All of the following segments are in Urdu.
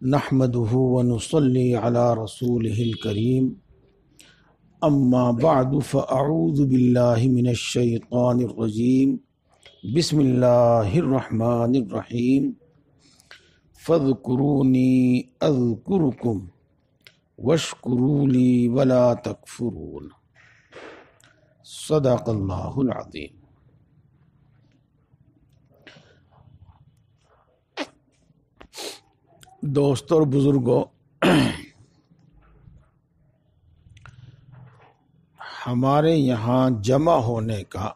نحمده ونصلي على رسوله الكريم اما بعد فاعوذ بالله من الشيطان الرجيم بسم الله الرحمن الرحيم فاذكروني اذكركم واشكروا لي ولا تكفرون صدق اللہ العظیم۔ دوستوں اور بزرگوں، ہمارے یہاں جمع ہونے کا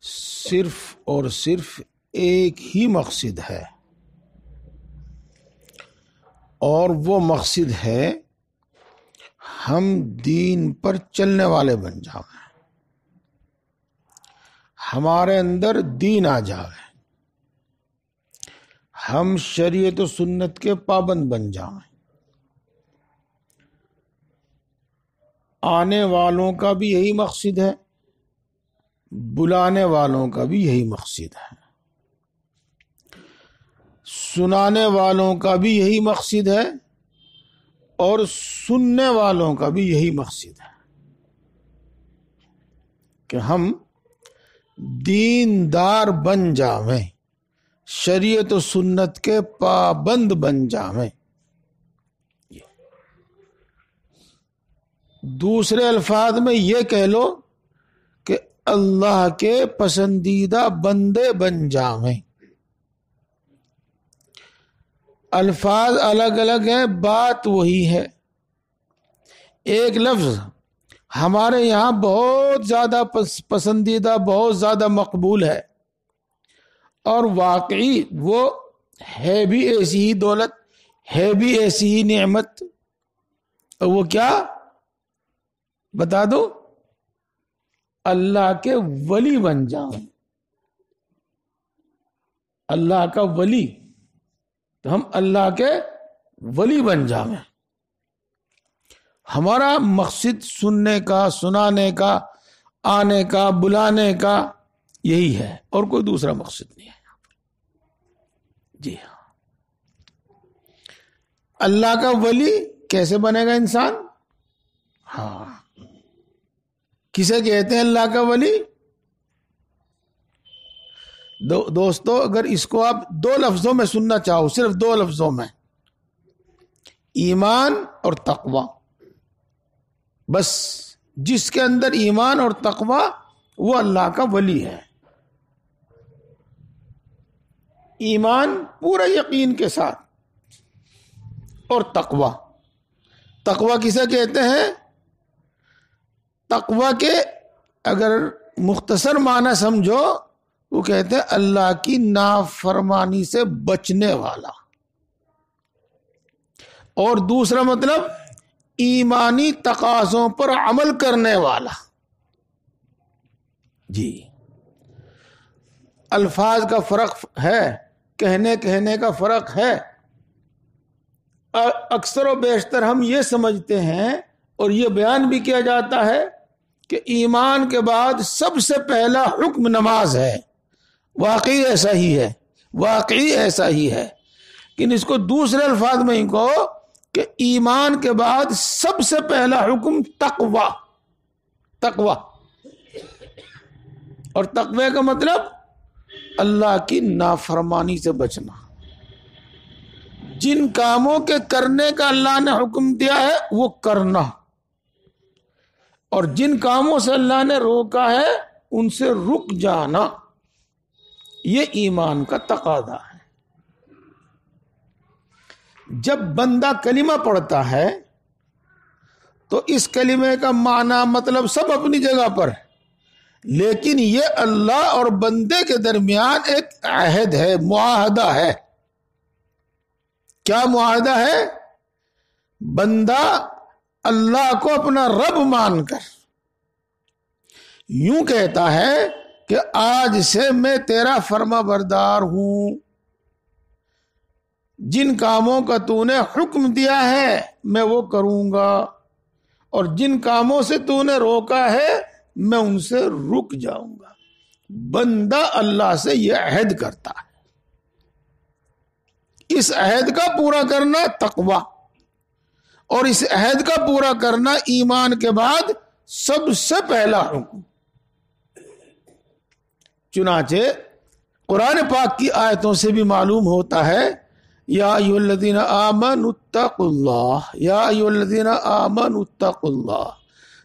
صرف اور صرف ایک ہی مقصد ہے، اور وہ مقصد ہے ہم دین پر چلنے والے بن جائیں، ہمارے اندر دین آ جائے، ہم شریعت و سنت کے پابند بن جائیں۔ آنے والوں کا بھی یہی مقصد ہے، بلانے والوں کا بھی یہی مقصد ہے، سنانے والوں کا بھی یہی مقصد ہے، اور سننے والوں کا بھی یہی مقصد ہے کہ ہم دیندار بن جاویں، شریعت و سنت کے پابند بن جاویں۔ دوسرے الفاظ میں یہ کہہ لو کہ اللہ کے پسندیدہ بندے بن جاویں۔ الفاظ الگ الگ ہیں، بات وہی ہے۔ ایک لفظ ہمارے یہاں بہت زیادہ پسندیدہ، بہت زیادہ مقبول ہے، اور واقعی وہ ہے بھی ایسی ہی دولت، ہے بھی ایسی ہی نعمت، اور وہ کیا بتا دو؟ اللہ کے ولی بن جاؤں۔ اللہ کا ولی، تو ہم اللہ کے ولی بن جائیں۔ ہمارا مقصد سننے کا، سنانے کا، آنے کا، بلانے کا یہی ہے، اور کوئی دوسرا مقصد نہیں ہے۔ جی ہاں، اللہ کا ولی کیسے بنے گا انسان؟ ہاں، کسے کہتے ہیں اللہ کا ولی؟ دوستو، اگر اس کو آپ دو لفظوں میں سننا چاہو، صرف دو لفظوں میں، ایمان اور تقوی، بس جس کے اندر ایمان اور تقوی، وہ اللہ کا ولی ہے۔ ایمان پورا یقین کے ساتھ، اور تقوی، تقوی کسے کہتے ہیں؟ تقوی کے اگر مختصر معنی سمجھو، وہ کہتے ہیں اللہ کی نافرمانی سے بچنے والا، اور دوسرا مطلب ایمانی تقاضوں پر عمل کرنے والا۔ جی، الفاظ کا فرق ہے، کہنے کا فرق ہے۔ اکثر و بیشتر ہم یہ سمجھتے ہیں، اور یہ بیان بھی کیا جاتا ہے کہ ایمان کے بعد سب سے پہلا حکم نماز ہے۔ واقعی ایسا ہی ہے، واقعی ایسا ہی ہے، لیکن اس کو دوسرے الفاظ میں ہی کہو کہ ایمان کے بعد سب سے پہلا حکم تقوی، تقوی، اور تقوی کا مطلب اللہ کی نافرمانی سے بچنا۔ جن کاموں کے کرنے کا اللہ نے حکم دیا ہے وہ کرنا، اور جن کاموں سے اللہ نے روکا ہے ان سے رک جانا، یہ ایمان کا تقاضا ہے۔ جب بندہ کلمہ پڑھتا ہے تو اس کلمے کا معنی مطلب سب اپنی جگہ پر، لیکن یہ اللہ اور بندے کے درمیان ایک عہد ہے، معاہدہ ہے۔ کیا معاہدہ ہے؟ بندہ اللہ کو اپنا رب مان کر یوں کہتا ہے کہ آج سے میں تیرا فرما بردار ہوں، جن کاموں کا تو نے حکم دیا ہے میں وہ کروں گا، اور جن کاموں سے تو نے روکا ہے میں ان سے رک جاؤں گا۔ بندہ اللہ سے یہ عہد کرتا ہے۔ اس عہد کا پورا کرنا تقوی، اور اس عہد کا پورا کرنا ایمان کے بعد سب سے پہلا حکم۔ چنانچہ قرآن پاک کی آیتوں سے بھی معلوم ہوتا ہے، یا ایھا الذین آمنوا اتقوا اللہ، یا ایھا الذین آمنوا اتقوا اللہ،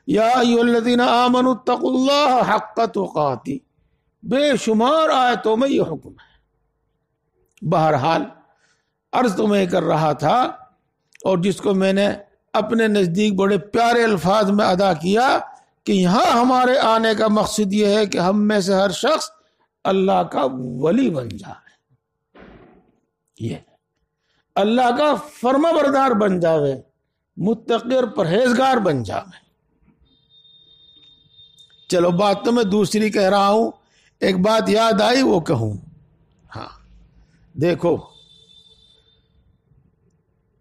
یا ایھا الذین آمنوا اتقوا اللہ حق تقاتہ، بے شمار آیتوں میں یہ حکم ہے۔ بہرحال عرض تو میں کر رہا تھا، اور جس کو میں نے اپنے نزدیک بڑے پیارے الفاظ میں ادا کیا، کہ یہاں ہمارے آنے کا مقصد یہ ہے کہ ہم میں سے ہر شخص اللہ کا ولی بن جائے، یہ اللہ کا فرما بردار بن جاوے، متقی اور پرہیزگار بن جاوے۔ چلو بات تو میں دوسری کہہ رہا ہوں، ایک بات یاد آئی وہ کہوں۔ ہاں دیکھو،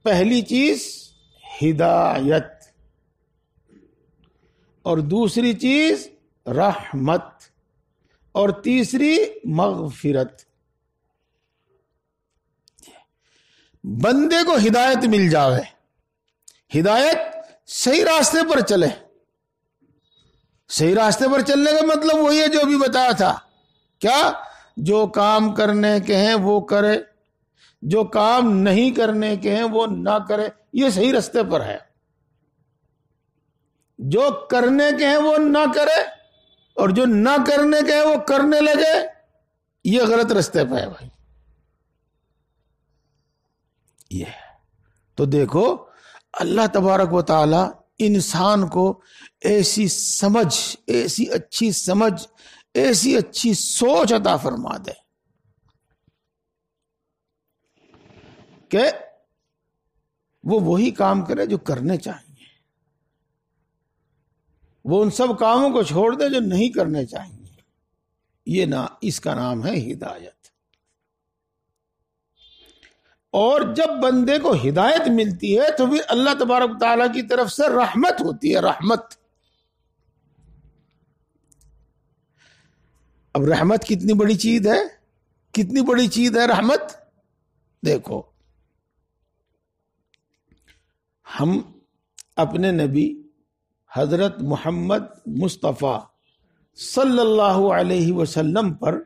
پہلی چیز ہدایت، اور دوسری چیز رحمت، اور تیسری مغفرت۔ بندے کو ہدایت مل جاوے، ہدایت صحیح راستے پر چلے۔ صحیح راستے پر چلنے کا مطلب وہی ہے جو ابھی بتایا تھا، کیا؟ جو کام کرنے کے ہیں وہ کرے، جو کام نہیں کرنے کے ہیں وہ نہ کرے، یہ صحیح راستے پر ہے۔ جو کرنے کے ہیں وہ نہ کرے، اور جو نہ کرنے کے ہیں وہ کرنے لگے، یہ غلط راستے پہ ہے بھائی۔ یہ تو دیکھو، اللہ تبارک و تعالی انسان کو ایسی سمجھ، ایسی اچھی سمجھ، ایسی اچھی سوچ عطا فرما دے کہ وہ وہی کام کرے جو کرنے چاہیے، وہ ان سب کاموں کو چھوڑ دے جو نہیں کرنے چاہیے۔ یہ اس کا نام ہے ہدایت۔ اور جب بندے کو ہدایت ملتی ہے تو پھر اللہ تبارک تعالیٰ کی طرف سے رحمت ہوتی ہے، رحمت۔ اب رحمت کتنی بڑی چیز ہے، کتنی بڑی چیز ہے رحمت۔ دیکھو، ہم اپنے نبی حضرت محمد مصطفیٰ صلی اللہ علیہ وسلم پر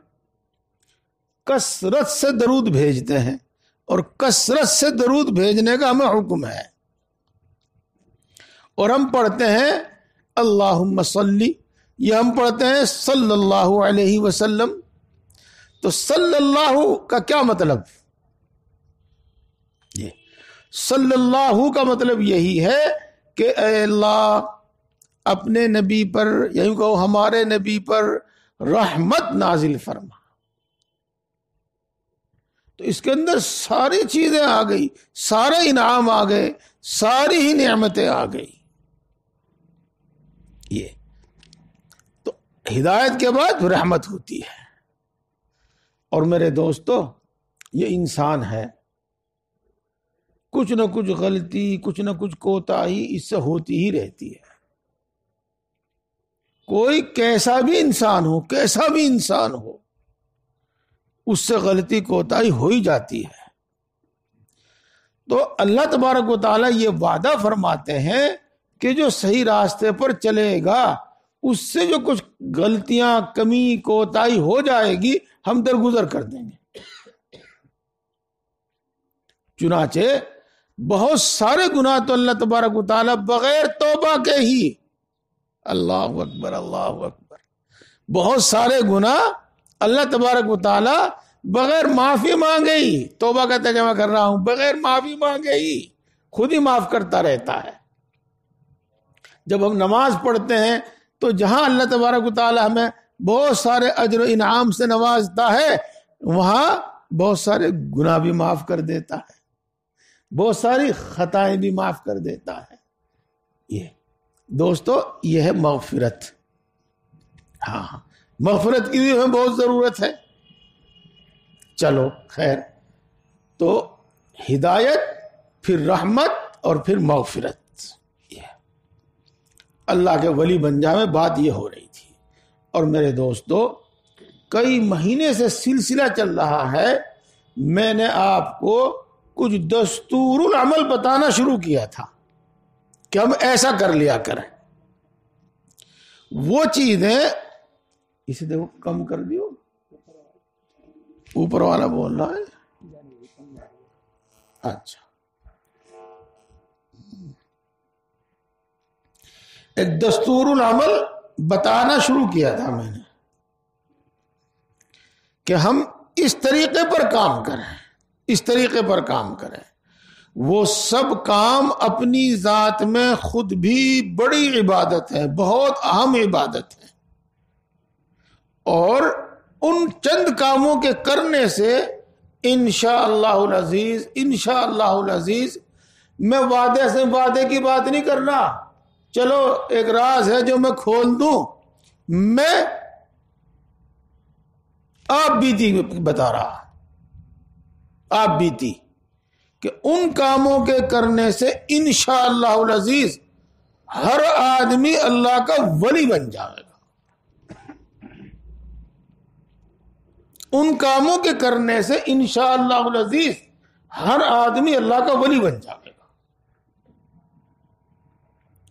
کثرت سے درود بھیجتے ہیں، اور کثرت سے درود بھیجنے کا ہمیں حکم ہے، اور ہم پڑھتے ہیں اللہم صلی، یہ ہم پڑھتے ہیں صلی اللہ علیہ وسلم۔ تو صلی اللہ کا کیا مطلب؟ یہ صلی اللہ کا مطلب یہی ہے کہ اے اللہ اپنے نبی پر، یوں کہو ہمارے نبی پر رحمت نازل فرما۔ تو اس کے اندر ساری چیزیں آ گئی، سارے انعام آ گئے، ساری ہی نعمتیں آ گئی۔ یہ تو ہدایت کے بعد رحمت ہوتی ہے۔ اور میرے دوستو، یہ انسان ہے، کچھ نہ کچھ غلطی، کچھ نہ کچھ کوتاہی اس سے ہوتی ہی رہتی ہے۔ کوئی کیسا بھی انسان ہو، کیسا بھی انسان ہو، اس سے غلطی کوتاہی ہو ہی جاتی ہے۔ تو اللہ تبارک و تعالیٰ یہ وعدہ فرماتے ہیں کہ جو صحیح راستے پر چلے گا، اس سے جو کچھ غلطیاں، کمی، کوتاہی ہو جائے گی، ہم درگزر کر دیں گے۔ چنانچہ بہت سارے گناہ تو اللہ تبارک و تعالیٰ بغیر توبہ کے ہی، اللہ اکبر، اللہ اکبر، بہت سارے گناہ اللہ تبارک و تعالی بغیر معافی مانگے ہی، توبہ کا ترجمہ کر رہا ہوں، بغیر معافی مانگے ہی خود ہی معاف کرتا رہتا ہے۔ جب ہم نماز پڑھتے ہیں تو جہاں اللہ تبارک و تعالی ہمیں بہت سارے اجر و انعام سے نوازتا ہے، وہاں بہت سارے گناہ بھی معاف کر دیتا ہے، بہت ساری خطائیں بھی معاف کر دیتا ہے۔ یہ دوستو، یہ ہے مغفرت۔ ہاں، مغفرت کی بھی ہمیں بہت ضرورت ہے۔ چلو خیر، تو ہدایت، پھر رحمت، اور پھر مغفرت، یہ اللہ کے ولی بن جائے، بات یہ ہو رہی تھی۔ اور میرے دوستو، کئی مہینے سے سلسلہ چل رہا ہے، میں نے آپ کو کچھ دستور العمل بتانا شروع کیا تھا کہ ہم ایسا کر لیا کریں. وہ چیزیں اسے دیکھو کم کر دیو، اوپر والا بول رہا ہے. اچھا، ایک دستور العمل بتانا شروع کیا تھا میں نے کہ ہم اس طریقے پر کام کریں، اس طریقے پر کام کریں. وہ سب کام اپنی ذات میں خود بھی بڑی عبادت ہے، بہت اہم عبادت ہے، اور ان چند کاموں کے کرنے سے انشاءاللہ العزیز، انشاءاللہ العزیز، میں وعدے کی بات نہیں کرنا. چلو ایک راز ہے جو میں کھول دوں، میں آپ بیتی بتا رہا، آپ بیتی کہ ان کاموں کے کرنے سے انشاءاللہ العزیز ہر آدمی اللہ کا ولی بن جائے گا. ان کاموں کے کرنے سے انشاءاللہ العزیز ہر آدمی اللہ کا ولی بن جائے گا.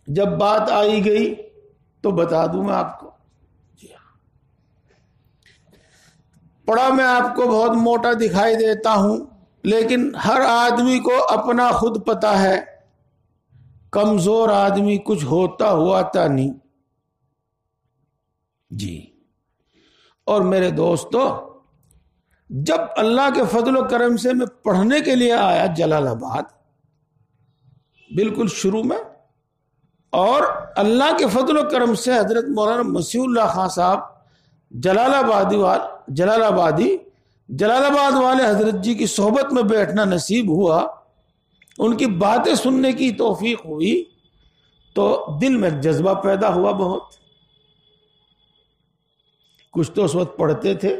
جب بات آئی گئی تو بتا دوں میں آپ کو. پڑھا میں آپ کو بہت موٹا دکھائی دیتا ہوں، لیکن ہر آدمی کو اپنا خود پتا ہے. کمزور آدمی کچھ ہوتا ہوا تھا نہیں جی. اور میرے دوستو، جب اللہ کے فضل و کرم سے میں پڑھنے کے لیے آیا جلال آباد بالکل شروع میں، اور اللہ کے فضل و کرم سے حضرت مولانا مسیح اللہ خان صاحب جلال آباد والے حضرت جی کی صحبت میں بیٹھنا نصیب ہوا، ان کی باتیں سننے کی توفیق ہوئی، تو دل میں جذبہ پیدا ہوا بہت. کچھ تو اس وقت پڑھتے تھے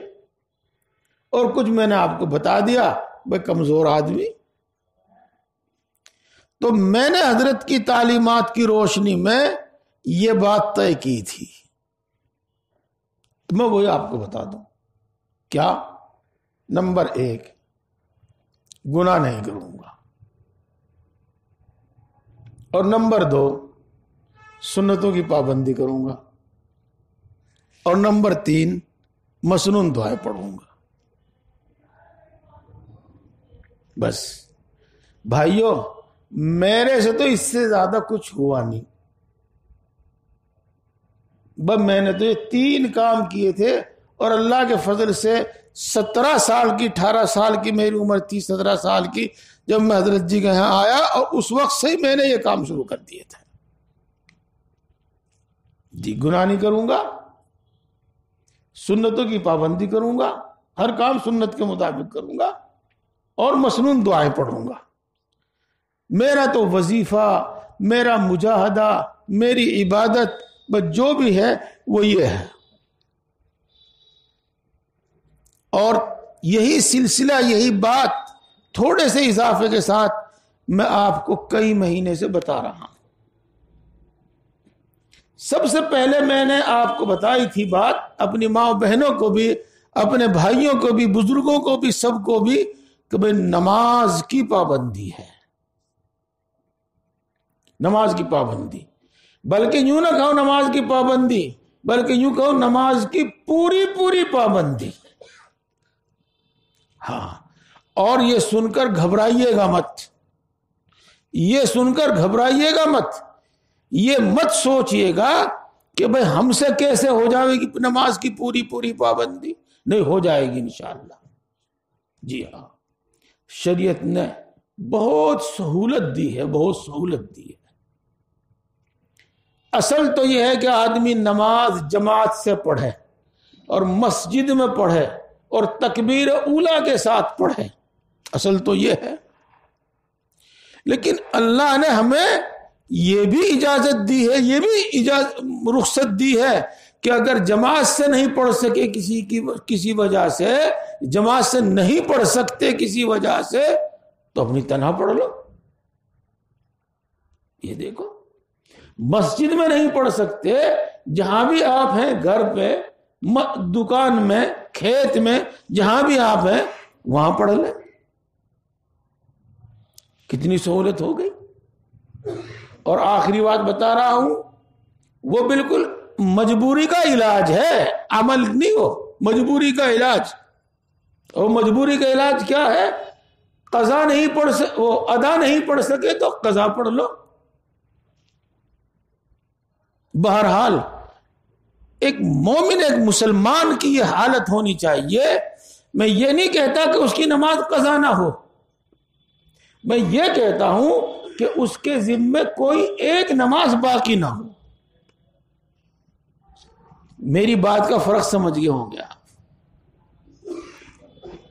اور کچھ میں نے آپ کو بتا دیا بھائی کمزور آدمی. تو میں نے حضرت کی تعلیمات کی روشنی میں یہ بات طے کی تھی. میں وہی آپ کو بتا دوں. کیا؟ نمبر 1، گناہ نہیں کروں گا، اور نمبر 2، سنتوں کی پابندی کروں گا، اور نمبر 3، مسنون دعائیں پڑھوں گا. بس بھائیو، میرے سے تو اس سے زیادہ کچھ ہوا نہیں. بس میں نے تو یہ 3 کام کیے تھے، اور اللہ کے فضل سے 17 سال کی 18 سال کی میری عمر تھی، 17 سال کی جب میں حضرت جی کے یہاں آیا، اور اس وقت سے ہی میں نے یہ کام شروع کر دیے تھے جی. گناہ نہیں کروں گا، سنتوں کی پابندی کروں گا، ہر کام سنت کے مطابق کروں گا، اور مسنون دعائیں پڑھوں گا. میرا تو وظیفہ، میرا مجاہدہ، میری عبادت بس جو بھی ہے وہ یہ ہے. اور یہی سلسلہ، یہی بات تھوڑے سے اضافے کے ساتھ میں آپ کو کئی مہینے سے بتا رہا ہوں. سب سے پہلے میں نے آپ کو بتائی تھی بات، اپنی ماں و بہنوں کو بھی، اپنے بھائیوں کو بھی، بزرگوں کو بھی، سب کو بھی، کہ بھئی نماز کی پابندی ہے. نماز کی پابندی، بلکہ یوں نہ کہو نماز کی پابندی، بلکہ یوں کہو نماز کی پوری پابندی. ہاں، اور یہ سن کر گھبرائیے گا مت، یہ سن کر گھبرائیے گا مت، یہ مت سوچئے گا کہ بھئی ہم سے کیسے ہو جائے گی نماز کی پوری پابندی. نہیں، ہو جائے گی انشاءاللہ. جی ہاں، شریعت نے بہت سہولت دی ہے، بہت سہولت دی ہے. اصل تو یہ ہے کہ آدمی نماز جماعت سے پڑھے، اور مسجد میں پڑھے، اور تکبیر اولیٰ کے ساتھ پڑھے. اصل تو یہ ہے. لیکن اللہ نے ہمیں یہ بھی اجازت دی ہے، یہ بھی رخصت دی ہے کہ اگر جماعت سے نہیں پڑھ سکے کسی وجہ سے، جماعت سے نہیں پڑھ سکتے کسی وجہ سے، تو اپنی تنہا پڑھ لو. یہ دیکھو، مسجد میں نہیں پڑھ سکتے، جہاں بھی آپ ہیں، گھر پہ، دکان میں، کھیت میں، جہاں بھی آپ ہیں وہاں پڑھ لیں. کتنی سہولت ہو گئی. اور آخری بات بتا رہا ہوں، وہ بالکل مجبوری کا علاج ہے، عمل نہیں، ہو مجبوری کا علاج. اور مجبوری کا علاج کیا ہے؟ قضا نہیں وہ ادا نہیں پڑھ سکے تو قضا پڑھ لو. بہرحال ایک مومن، ایک مسلمان کی یہ حالت ہونی چاہیے. میں یہ نہیں کہتا کہ اس کی نماز قضا نہ ہو، میں یہ کہتا ہوں کہ اس کے ذمے کوئی ایک نماز باقی نہ ہو. میری بات کا فرق سمجھ گئے ہوں گے آپ.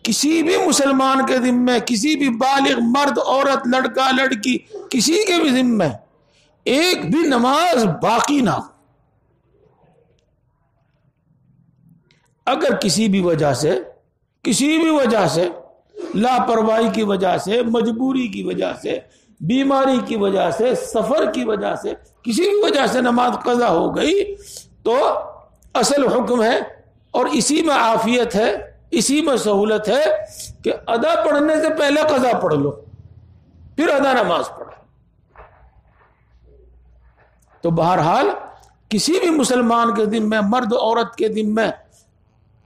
کسی بھی مسلمان کے ذمے، کسی بھی بالغ مرد عورت لڑکا لڑکی کسی کے بھی ذمے ایک بھی نماز باقی نہ ہو. اگر کسی بھی وجہ سے لاپرواہی کی وجہ سے، مجبوری کی وجہ سے، بیماری کی وجہ سے، سفر کی وجہ سے، کسی بھی وجہ سے نماز قضا ہو گئی تو اصل حکم ہے اور اسی میں عافیت ہے، اسی میں سہولت ہے کہ ادا پڑھنے سے پہلے قضا پڑھ لو، پھر ادا نماز پڑھو. تو بہرحال کسی بھی مسلمان کے ذمے، مرد عورت کے ذمے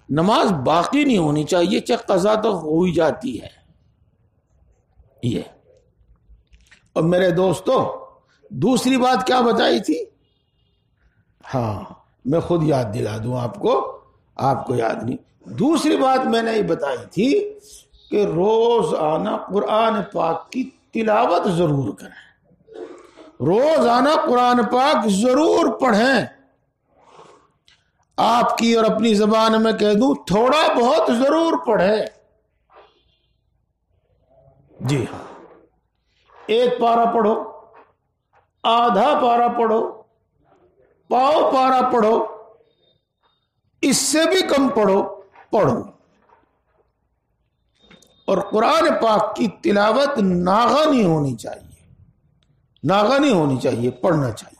نماز باقی نہیں ہونی چاہیے، چاہے قضا تو ہو ہی جاتی ہے. یہ اور میرے دوستو دوسری بات کیا بتائی تھی؟ ہاں میں خود یاد دلا دوں آپ کو یاد نہیں. دوسری بات میں نے یہ بتائی تھی کہ روزانہ قرآن پاک کی تلاوت ضرور کریں، روزانہ قرآن پاک ضرور پڑھیں. آپ کی اور اپنی زبان میں کہہ دوں، تھوڑا بہت ضرور پڑھیں. جی ہاں، ایک پارہ پڑھو، آدھا پارہ پڑھو، پاؤ پارہ پڑھو، اس سے بھی کم پڑھو. اور قرآن پاک کی تلاوت ناغہ نہیں ہونی چاہیے، پڑھنا چاہیے.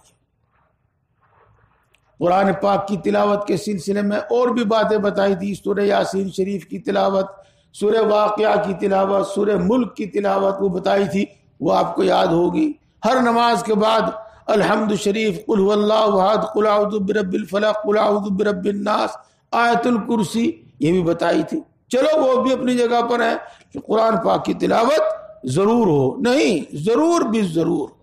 قرآن پاک کی تلاوت کے سلسلے میں اور بھی باتیں بتائی تھی. سورہ یاسین شریف کی تلاوت، سورہ واقعہ کی تلاوت، سورہ ملک کی تلاوت وہ بتائی تھی، وہ آپ کو یاد ہوگی. ہر نماز کے بعد الحمد شریف، قل هو اللہ احد، قل اعوذ برب الفلق، قل اعوذ برب الناس، آیت الکرسی، یہ بھی بتائی تھی. چلو وہ بھی اپنی جگہ پر ہے کہ قرآن پاک کی تلاوت ضرور ہو، نہیں ضرور بھی ضرور ہو.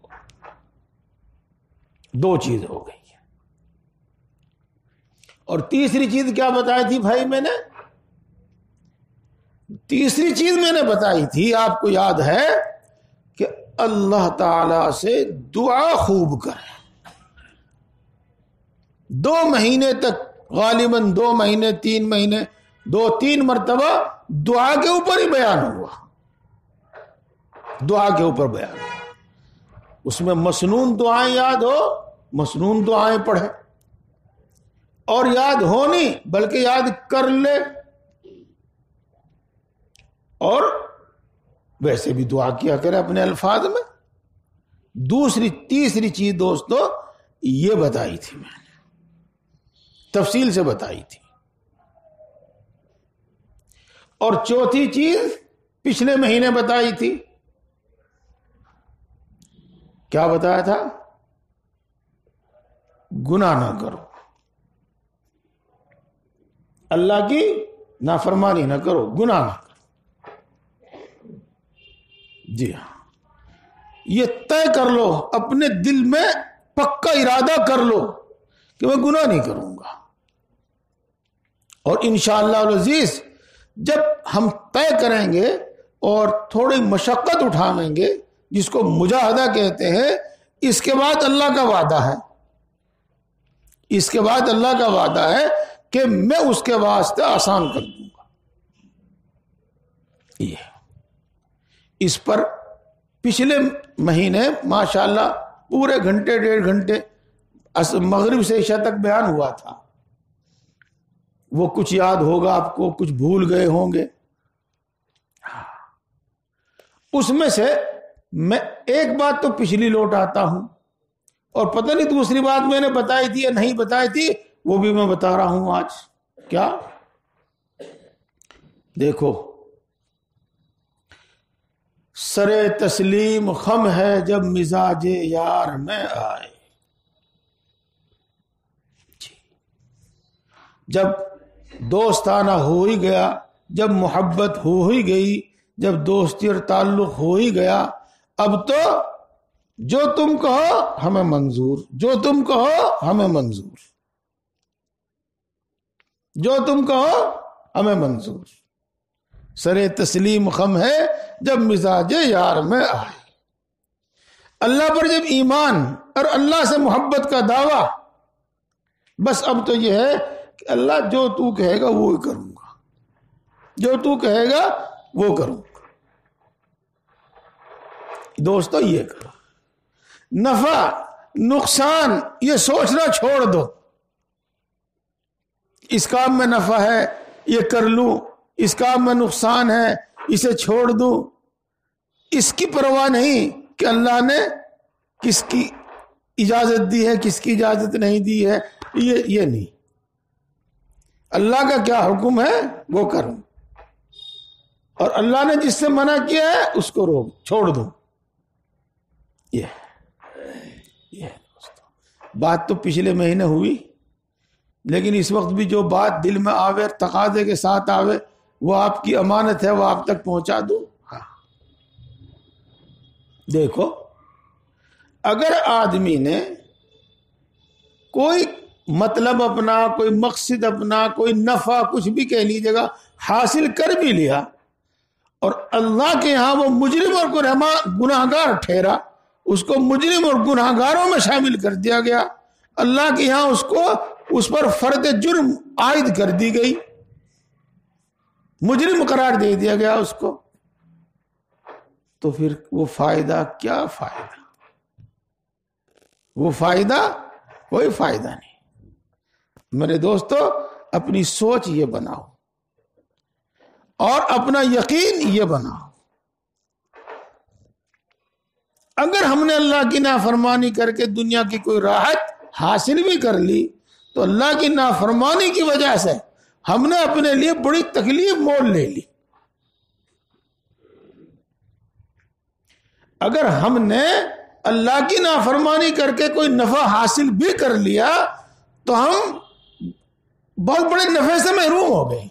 دو چیز ہو گئی. اور تیسری چیز کیا بتائی تھی بھائی؟ تیسری چیز میں نے بتائی تھی، آپ کو یاد ہے کہ اللہ تعالی سے دعا خوب کریں. 2 مہینے تک، غالباً 2 مہینے 3 مہینے 2-3 مرتبہ دعا کے اوپر ہی بیان ہوا. دعا کے اوپر بیان ہوا. اس میں مسنون دعائیں یاد ہو، مسنون دعائیں پڑھیں، اور یاد ہو نہیں بلکہ یاد کر لے، اور ویسے بھی دعا کیا کرے اپنے الفاظ میں. تیسری چیز دوستو یہ بتائی تھی، میں نے تفصیل سے بتائی تھی. اور چوتھی چیز پچھلے مہینے بتائی تھی. کیا بتایا تھا؟ گناہ نہ کرو، اللہ کی نافرمانی نہ کرو، گناہ نہ کرو. جی ہاں، یہ طے کر لو، اپنے دل میں پکا ارادہ کر لو کہ میں گناہ نہیں کروں گا. اور انشاءاللہ العزیز جب ہم طے کریں گے اور تھوڑی مشقت اٹھائیں گے، جس کو مجاہدہ کہتے ہیں، اس کے بعد اللہ کا وعدہ ہے، اس کے بعد اللہ کا وعدہ ہے کہ میں اس کے واسطے آسان کر دوں گا. یہ اس پر پچھلے مہینے ماشاءاللہ پورے گھنٹے 1.5 گھنٹے مغرب سے عشاء تک بیان ہوا تھا. وہ کچھ یاد ہوگا آپ کو، کچھ بھول گئے ہوں گے. اس میں سے میں ایک بات تو پچھلی لوٹ آتا ہوں، اور پتہ نہیں دوسری بات میں نے بتائی تھی یا نہیں بتائی تھی، وہ بھی میں بتا رہا ہوں آج. کیا؟ دیکھو، سرے تسلیم خم ہے جب مزاج یار میں آئے. جب دوستانہ ہو ہی گیا، جب محبت ہو ہی گئی، جب دوستی اور تعلق ہو ہی گیا، اب تو جو تم کہو ہمیں منظور، جو تم کہو ہمیں منظور، جو تم کہو ہمیں منظور. سرے تسلیم خم ہے جب مزاج یار میں آئے. اللہ پر جب ایمان اور اللہ سے محبت کا دعویٰ، بس اب تو یہ ہے کہ اللہ جو تو کہے گا وہ کروں گا، جو تو کہے گا وہ کروں گا. دوستو یہ کرو، نفع نقصان یہ سوچنا چھوڑ دو. اس کام میں نفع ہے یہ کر لوں، اس کام میں نقصان ہے اسے چھوڑ دوں. اس کی پرواہ نہیں کہ اللہ نے کس کی اجازت دی ہے کس کی اجازت نہیں دی ہے، یہ نہیں. اللہ کا کیا حکم ہے وہ کروں، اور اللہ نے جس سے منع کیا ہے اس کو روک چھوڑ دو. یہ بات تو پچھلے مہینے ہوئی، لیکن اس وقت بھی جو بات دل میں آوے تقاضے کے ساتھ آوے وہ آپ کی امانت ہے، وہ آپ تک پہنچا دوں. ہاں دیکھو، اگر آدمی نے کوئی مطلب اپنا، کوئی مقصد اپنا، کوئی نفع کچھ بھی کہہ لیجیے گا حاصل کر بھی لیا، اور اللہ کے ہاں وہ مجرم اور گناہگار ٹھہرا، اس کو مجرم اور گناہگاروں میں شامل کر دیا گیا، اللہ کے ہاں اس پر فرد جرم عائد کر دی گئی، مجرم قرار دے دیا گیا اس کو، تو پھر وہ فائدہ کیا فائدہ؟ وہ فائدہ کوئی فائدہ نہیں. میرے دوستو اپنی سوچ یہ بناؤ اور اپنا یقین یہ بناؤ، اگر ہم نے اللہ کی نافرمانی کر کے دنیا کی کوئی راحت حاصل بھی کر لی تو اللہ کی نافرمانی کی وجہ سے ہم نے اپنے لیے بڑی تکلیف مول لے لی. اگر ہم نے اللہ کی نافرمانی کر کے کوئی نفع حاصل بھی کر لیا تو ہم بہت بڑے نفع سے محروم ہو گئے.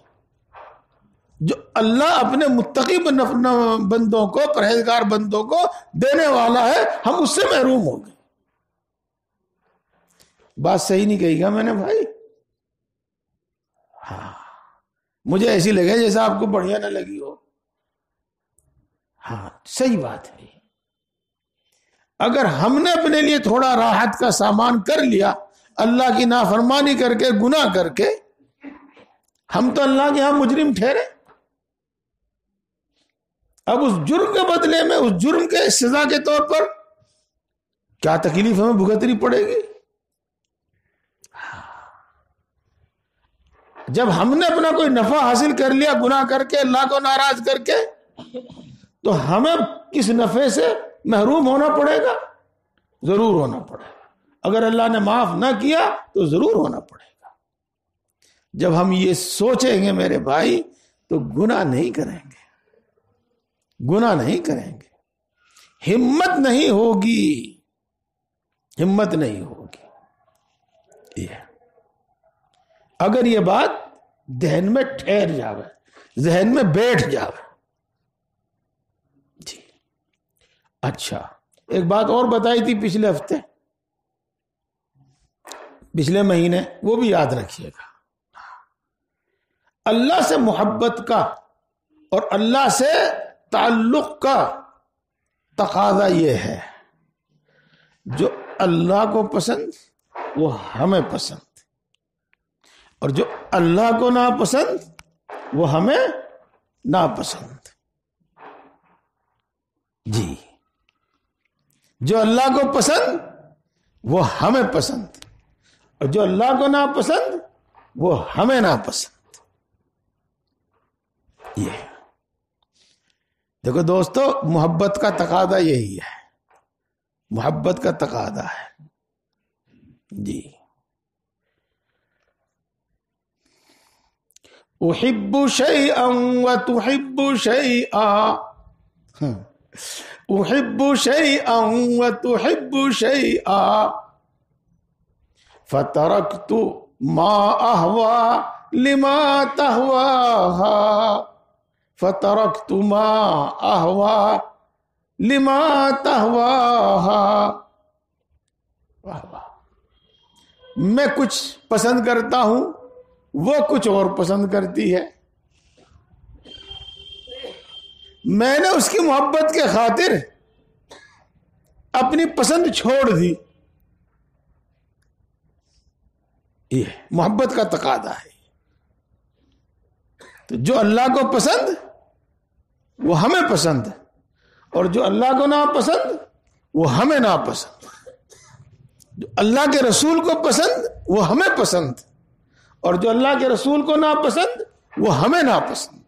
جو اللہ اپنے متقی بندوں کو، پرہیزگار بندوں کو دینے والا ہے، ہم اس سے محروم ہو گئے. بات صحیح نہیں کہی گا میں نے بھائی؟ ہاں مجھے ایسی لگے جیسا آپ کو بڑھیا نہ لگی ہو. ہاں صحیح بات ہے. اگر ہم نے اپنے لیے تھوڑا راحت کا سامان کر لیا اللہ کی نافرمانی کر کے، گناہ کر کے، ہم تو اللہ کے ہاں مجرم ٹھہرے. اب اس جرم کے بدلے میں، اس جرم کے سزا کے طور پر کیا تکلیف ہمیں بھگتنی پڑے گی؟ جب ہم نے اپنا کوئی نفع حاصل کر لیا گناہ کر کے، اللہ کو ناراض کر کے، تو ہمیں کس نفع سے محروم ہونا پڑے گا؟ ضرور ہونا پڑے گا. اگر اللہ نے معاف نہ کیا تو ضرور ہونا پڑے گا. جب ہم یہ سوچیں گے میرے بھائی تو گناہ نہیں کریں گے، گناہ نہیں کریں گے. ہمت نہیں ہوگی، ہمت نہیں ہوگی. اگر یہ بات ذہن میں ٹھہر جاوے، ذہن میں بیٹھ جاوے. جی اچھا، ایک بات اور بتائی تھی پچھلے ہفتے، پچھلے مہینے، وہ بھی یاد رکھیے گا. اللہ سے محبت کا اور اللہ سے تعلق کا تقاضا یہ ہے، جو اللہ کو پسند وہ ہمیں پسند، اور جو اللہ کو ناپسند وہ ہمیں ناپسند. جی جو اللہ کو پسند وہ ہمیں پسند، اور جو اللہ کو ناپسند وہ ہمیں ناپسند. یہ دیکھو دوستو، محبت کا تقاضا یہی ہے، محبت کا تقاضا ہے. جی احب شیئا وتحب شیئا، احب شیئا وتحب شیئا فترکت ما اہوى لما تہواها فترکت ما اہوى لما تہواها. واہ واہ. میں کچھ پسند کرتا ہوں، وہ کچھ اور پسند کرتی ہے. میں نے اس کی محبت کے خاطر اپنی پسند چھوڑ دی. یہ محبت کا تقاضا ہے. تو جو اللہ کو پسند وہ ہمیں پسند، اور جو اللہ کو ناپسند وہ ہمیں ناپسند. جو اللہ کے رسول کو پسند وہ ہمیں پسند، اور جو اللہ کے رسول کو ناپسند وہ ہمیں ناپسند.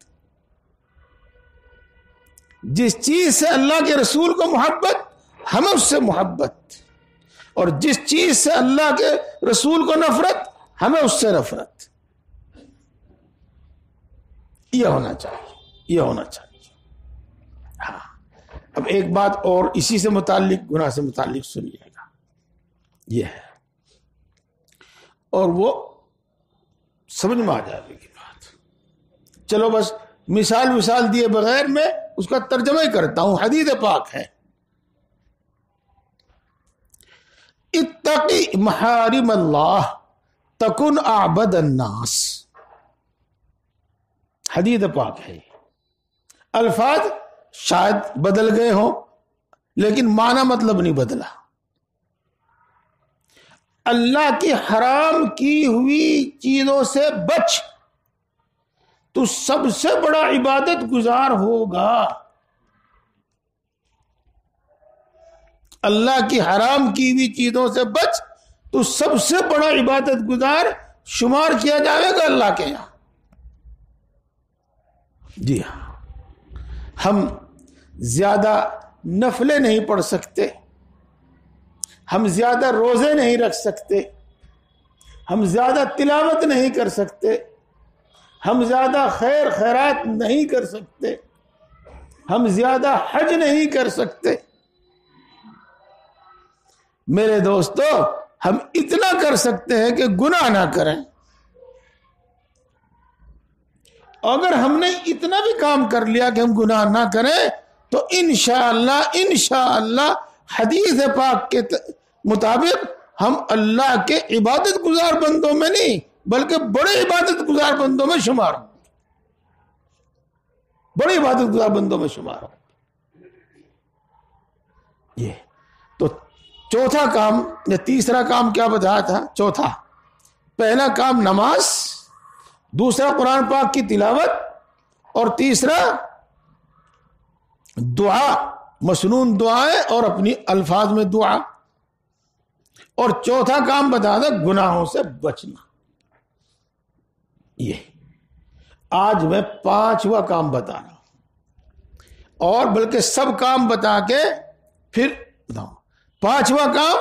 جس چیز سے اللہ کے رسول کو محبت ہمیں اس سے محبت، اور جس چیز سے اللہ کے رسول کو نفرت ہمیں اس سے نفرت. یہ ہونا چاہیے، یہ ہونا چاہیے. ہاں اب ایک بات اور اسی سے متعلق، گناہ سے متعلق سنیے گا. یہ ہے اور وہ سمجھ میں آ جائے گی بات. چلو بس مثال دیے بغیر میں اس کا ترجمہ ہی کرتا ہوں. حدیث پاک ہے، اتقی محارم اللہ تکن اعبد الناس. حدیث پاک ہے. الفاظ شاید بدل گئے ہوں لیکن معنی مطلب نہیں بدلا. اللہ کی حرام کی ہوئی چیزوں سے بچ تو سب سے بڑا عبادت گزار ہوگا. اللہ کی حرام کی ہوئی چیزوں سے بچ تو سب سے بڑا عبادت گزار شمار کیا جائے گا اللہ کے یہاں. جی ہاں، ہم زیادہ نفلیں نہیں پڑھ سکتے، ہم زیادہ روزے نہیں رکھ سکتے، ہم زیادہ تلاوت نہیں کر سکتے، ہم زیادہ خیر خیرات نہیں کر سکتے، ہم زیادہ حج نہیں کر سکتے. میرے دوستو، ہم اتنا کر سکتے ہیں کہ گناہ نہ کریں. اگر ہم نے اتنا بھی کام کر لیا کہ ہم گناہ نہ کریں تو انشاءاللہ حدیث پاک کے مطابق ہم اللہ کے عبادت گزار بندوں میں نہیں بلکہ بڑے عبادت گزار بندوں میں شمار ہوں. بڑے عبادت گزار بندوں میں شمار ہوں. یہ تو چوتھا کام یا تیسرا کام کیا بتایا تھا؟ چوتھا، پہلا کام نماز، دوسرا قرآن پاک کی تلاوت، اور تیسرا دعا، مسنون دعائیں اور اپنی الفاظ میں دعا، اور چوتھا کام بتا دیں گناہوں سے بچنا. یہ آج میں پانچواں کام بتا رہا ہوں، اور بلکہ سب کام بتا کے پھر بتاؤں. پانچواں کام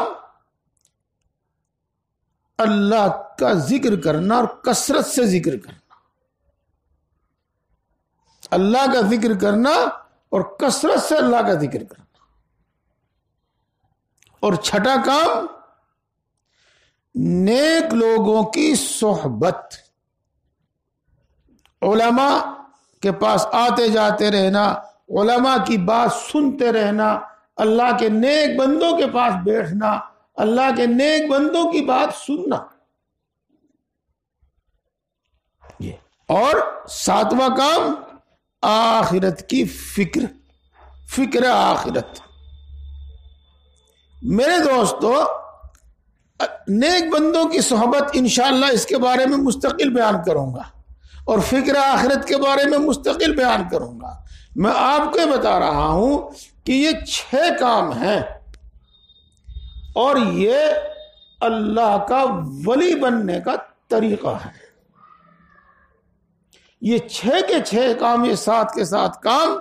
اللہ کا ذکر کرنا اور کثرت سے ذکر کرنا. اللہ کا ذکر کرنا اور کثرت سے اللہ کا ذکر کرنا. اور چھٹا کام نیک لوگوں کی صحبت، علماء کے پاس آتے جاتے رہنا، علماء کی بات سنتے رہنا، اللہ کے نیک بندوں کے پاس بیٹھنا، اللہ کے نیک بندوں کی بات سننا. یہ اور ساتواں کام آخرت کی فکر آخرت. میرے دوستو، نیک بندوں کی صحبت انشاءاللہ اس کے بارے میں مستقل بیان کروں گا، اور فکر آخرت کے بارے میں مستقل بیان کروں گا. میں آپ کو بتا رہا ہوں کہ یہ 6 کام ہیں، اور یہ اللہ کا ولی بننے کا طریقہ ہے. یہ 6 کے 6 کام، یہ 7 کے 7 کام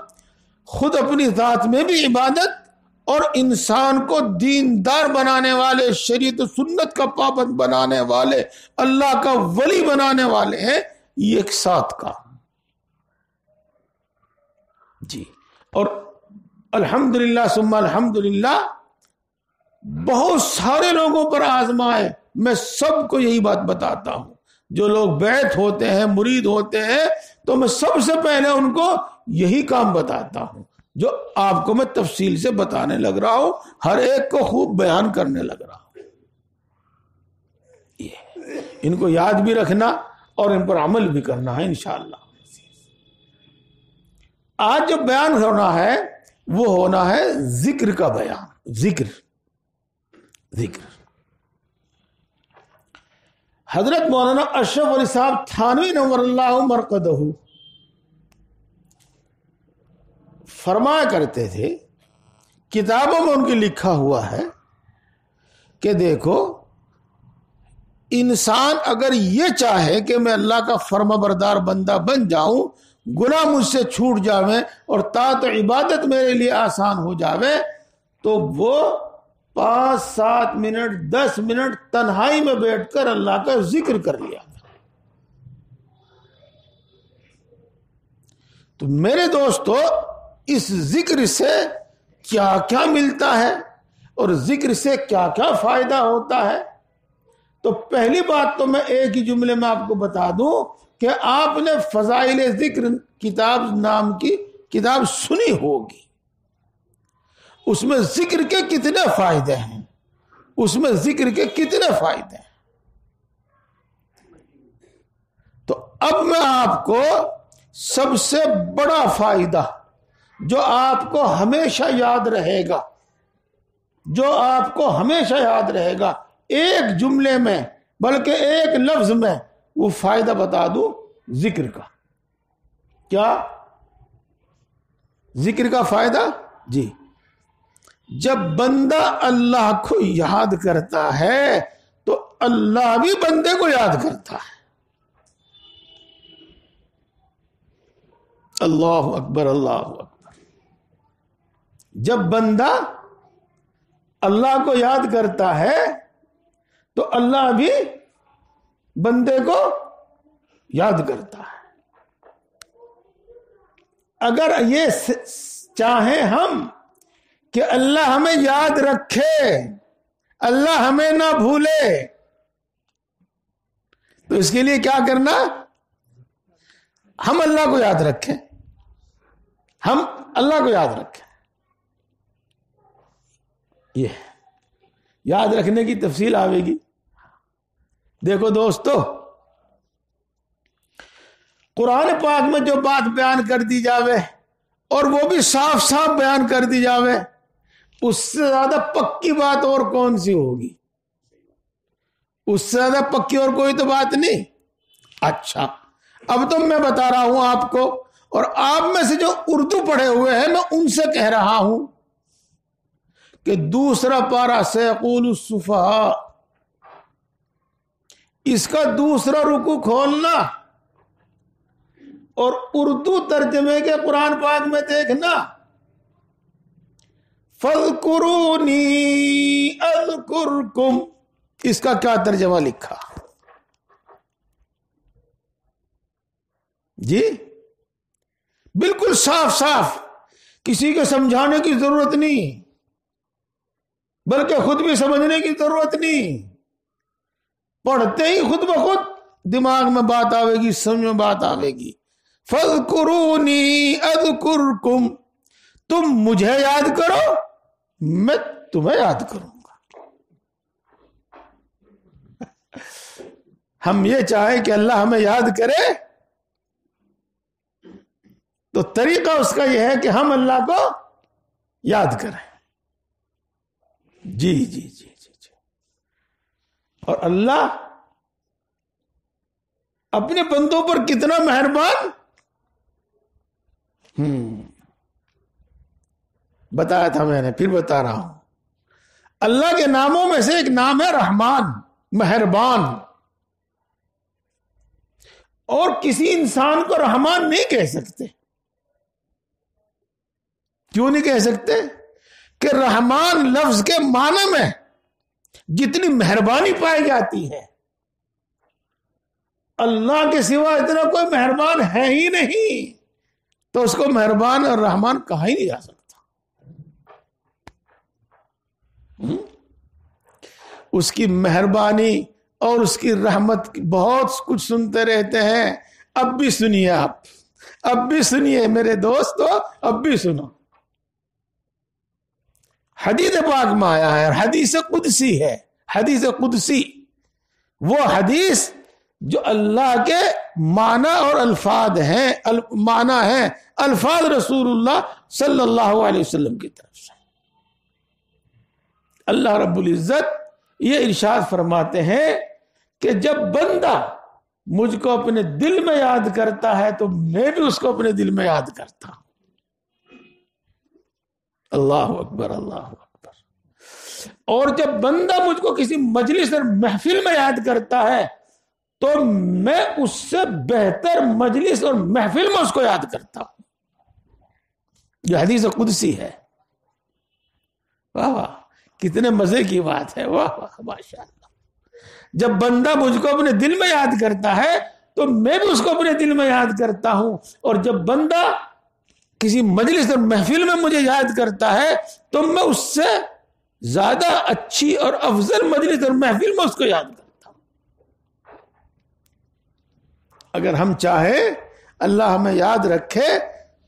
خود اپنی ذات میں بھی عبادت اور انسان کو دیندار بنانے والے، شریعت و سنت کا پابند بنانے والے، اللہ کا ولی بنانے والے ہیں. یہ ایک 7 کام. جی، اور الحمدللہ ثم الحمدللہ بہت سارے لوگوں پر آزمائے. میں سب کو یہی بات بتاتا ہوں. جو لوگ بیعت ہوتے ہیں، مرید ہوتے ہیں، تو میں سب سے پہلے ان کو یہی کام بتاتا ہوں جو آپ کو میں تفصیل سے بتانے لگ رہا ہوں، ہر ایک کو خوب بیان کرنے لگ رہا ہوں. ان کو یاد بھی رکھنا اور ان پر عمل بھی کرنا ہے انشاءاللہ. آج جو بیان ہونا ہے وہ ہونا ہے ذکر کا بیان. ذکر حضرت مولانا اشرف علی صاحب تھانوی نور اللہ مرقدہ فرمایا کرتے تھے، کتابوں میں ان کے لکھا ہوا ہے کہ دیکھو، انسان اگر یہ چاہے کہ میں اللہ کا فرما بردار بندہ بن جاؤں، گناہ مجھ سے چھوٹ جاوے اور طاعت و عبادت میرے لیے آسان ہو جاوے، تو وہ 5 7 منٹ 10 منٹ تنہائی میں بیٹھ کر اللہ کا ذکر کر لیا. تو میرے دوستو، اس ذکر سے کیا کیا ملتا ہے اور ذکر سے کیا کیا فائدہ ہوتا ہے؟ تو پہلی بات تو میں ایک ہی جملے میں آپ کو بتا دوں کہ آپ نے فضائل ذکر کتاب نام کی کتاب سنی ہوگی. اس میں ذکر کے کتنے فائدے ہیں، اس میں ذکر کے کتنے فائدے ہیں. تو اب میں آپ کو سب سے بڑا فائدہ جو آپ کو ہمیشہ یاد رہے گا، جو آپ کو ہمیشہ یاد رہے گا، ایک جملے میں بلکہ ایک لفظ میں وہ فائدہ بتا دوں ذکر کا. کیا ذکر کا فائدہ؟ جی، جب بندہ اللہ کو یاد کرتا ہے تو اللہ بھی بندے کو یاد کرتا ہے. اللہ اکبر، اللہ اکبر. جب بندہ اللہ کو یاد کرتا ہے تو اللہ بھی بندے کو یاد کرتا ہے. اگر یہ چاہیں ہم کہ اللہ ہمیں یاد رکھے، اللہ ہمیں نہ بھولے، تو اس کے لیے کیا کرنا؟ ہم اللہ کو یاد رکھیں، ہم اللہ کو یاد رکھیں. یہ یاد رکھنے کی تفصیل آئے گی. دیکھو دوستو، قرآن پاک میں جو بات بیان کر دی جاوے اور وہ بھی صاف صاف بیان کر دی جاوے، اس سے زیادہ پکی بات اور کون سی ہوگی؟ اس سے زیادہ پکی اور کوئی تو بات نہیں. اچھا، اب تو میں بتا رہا ہوں آپ کو، اور آپ میں سے جو اردو پڑھے ہوئے ہیں میں ان سے کہہ رہا ہوں کہ دوسرا پارہ سیقول السفہاء، اس کا دوسرا رکوع کھولنا اور اردو ترجمے کے قرآن پاک میں دیکھنا، فَاذْكُرُونِي أَذْكُرْكُمْ، اس کا کیا ترجمہ لکھا؟ جی بالکل صاف صاف، کسی کو سمجھانے کی ضرورت نہیں، بلکہ خود بھی سمجھنے کی ضرورت نہیں. پڑھتے ہی خود بخود دماغ میں بات آئے گی، سمجھ میں بات آئے گی. فَاذْكُرُونِي أَذْكُرْكُمْ، تم مجھے یاد کرو، میں تمہیں یاد کروں گا. ہم یہ چاہیں کہ اللہ ہمیں یاد کرے تو طریقہ اس کا یہ ہے کہ ہم اللہ کو یاد کریں. جی جی جی جی جی. اور اللہ اپنے بندوں پر کتنا مہربان، بتایا تھا میں نے، پھر بتا رہا ہوں. اللہ کے ناموں میں سے ایک نام ہے رحمان، مہربان. اور کسی انسان کو رحمان نہیں کہہ سکتے. کیوں نہیں کہہ سکتے؟ کہ رحمان لفظ کے معنی میں جتنی مہربانی پائی جاتی ہے، اللہ کے سوا اتنا کوئی مہربان ہے ہی نہیں، تو اس کو مہربان اور رحمان کہا ہی نہیں جا سکتا. اس کی مہربانی اور اس کی رحمت بہت کچھ سنتے رہتے ہیں. اب بھی سنیے آپ، اب بھی سنیے میرے دوستو، اب بھی سنو. حدیث پاک میں آیا ہے، حدیث قدسی ہے. حدیث قدسی وہ حدیث جو اللہ کے معنی اور الفاظ ہیں، معنی ہیں الفاظ رسول اللہ صلی اللہ علیہ وسلم کی طرف سے. اللہ رب العزت یہ ارشاد فرماتے ہیں کہ جب بندہ مجھ کو اپنے دل میں یاد کرتا ہے تو میں بھی اس کو اپنے دل میں یاد کرتا ہوں. اللہ اکبر، اللہ اکبر. اور جب بندہ مجھ کو کسی مجلس اور محفل میں یاد کرتا ہے تو میں اس سے بہتر مجلس اور محفل میں اس کو یاد کرتا ہوں. یہ حدیث قدسی ہے. واہ واہ، کتنے مزے کی بات ہے. واہ واہ، ماشاء اللہ. جب بندہ مجھ کو اپنے دل میں یاد کرتا ہے تو میں بھی اس کو اپنے دل میں یاد کرتا ہوں. اور جب بندہ کسی مجلس اور محفل میں مجھے یاد کرتا ہے تو میں اس سے زیادہ اچھی اور افضل مجلس اور محفل میں اس کو یاد کرتا ہوں. اگر ہم چاہیں اللہ ہمیں یاد رکھے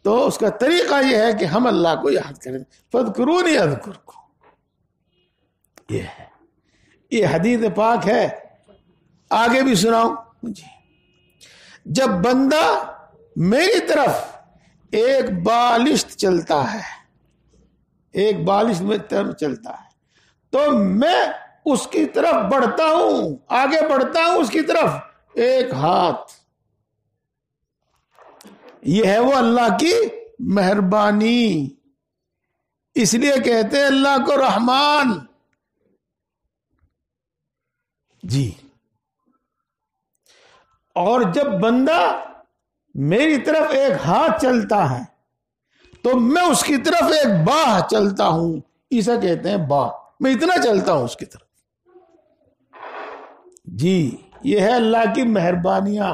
تو اس کا طریقہ یہ ہے کہ ہم اللہ کو یاد کریں. فاذکرونی اذکرکم. یہ ہے، یہ حدیث پاک ہے. آگے بھی سناؤں مجھے. جب بندہ میری طرف ایک بالشت چلتا ہے، ایک بالشت میں طرف چلتا ہے تو میں اس کی طرف بڑھتا ہوں، آگے بڑھتا ہوں اس کی طرف ایک ہاتھ. یہ ہے وہ اللہ کی مہربانی. اس لیے کہتے ہیں اللہ کو رحمان. جی. اور جب بندہ میری طرف ایک ہاتھ چلتا ہے تو میں اس کی طرف ایک باہ چلتا ہوں. اسے کہتے ہیں باہ. میں اتنا چلتا ہوں اس کی طرف. جی، یہ ہے اللہ کی مہربانیاں.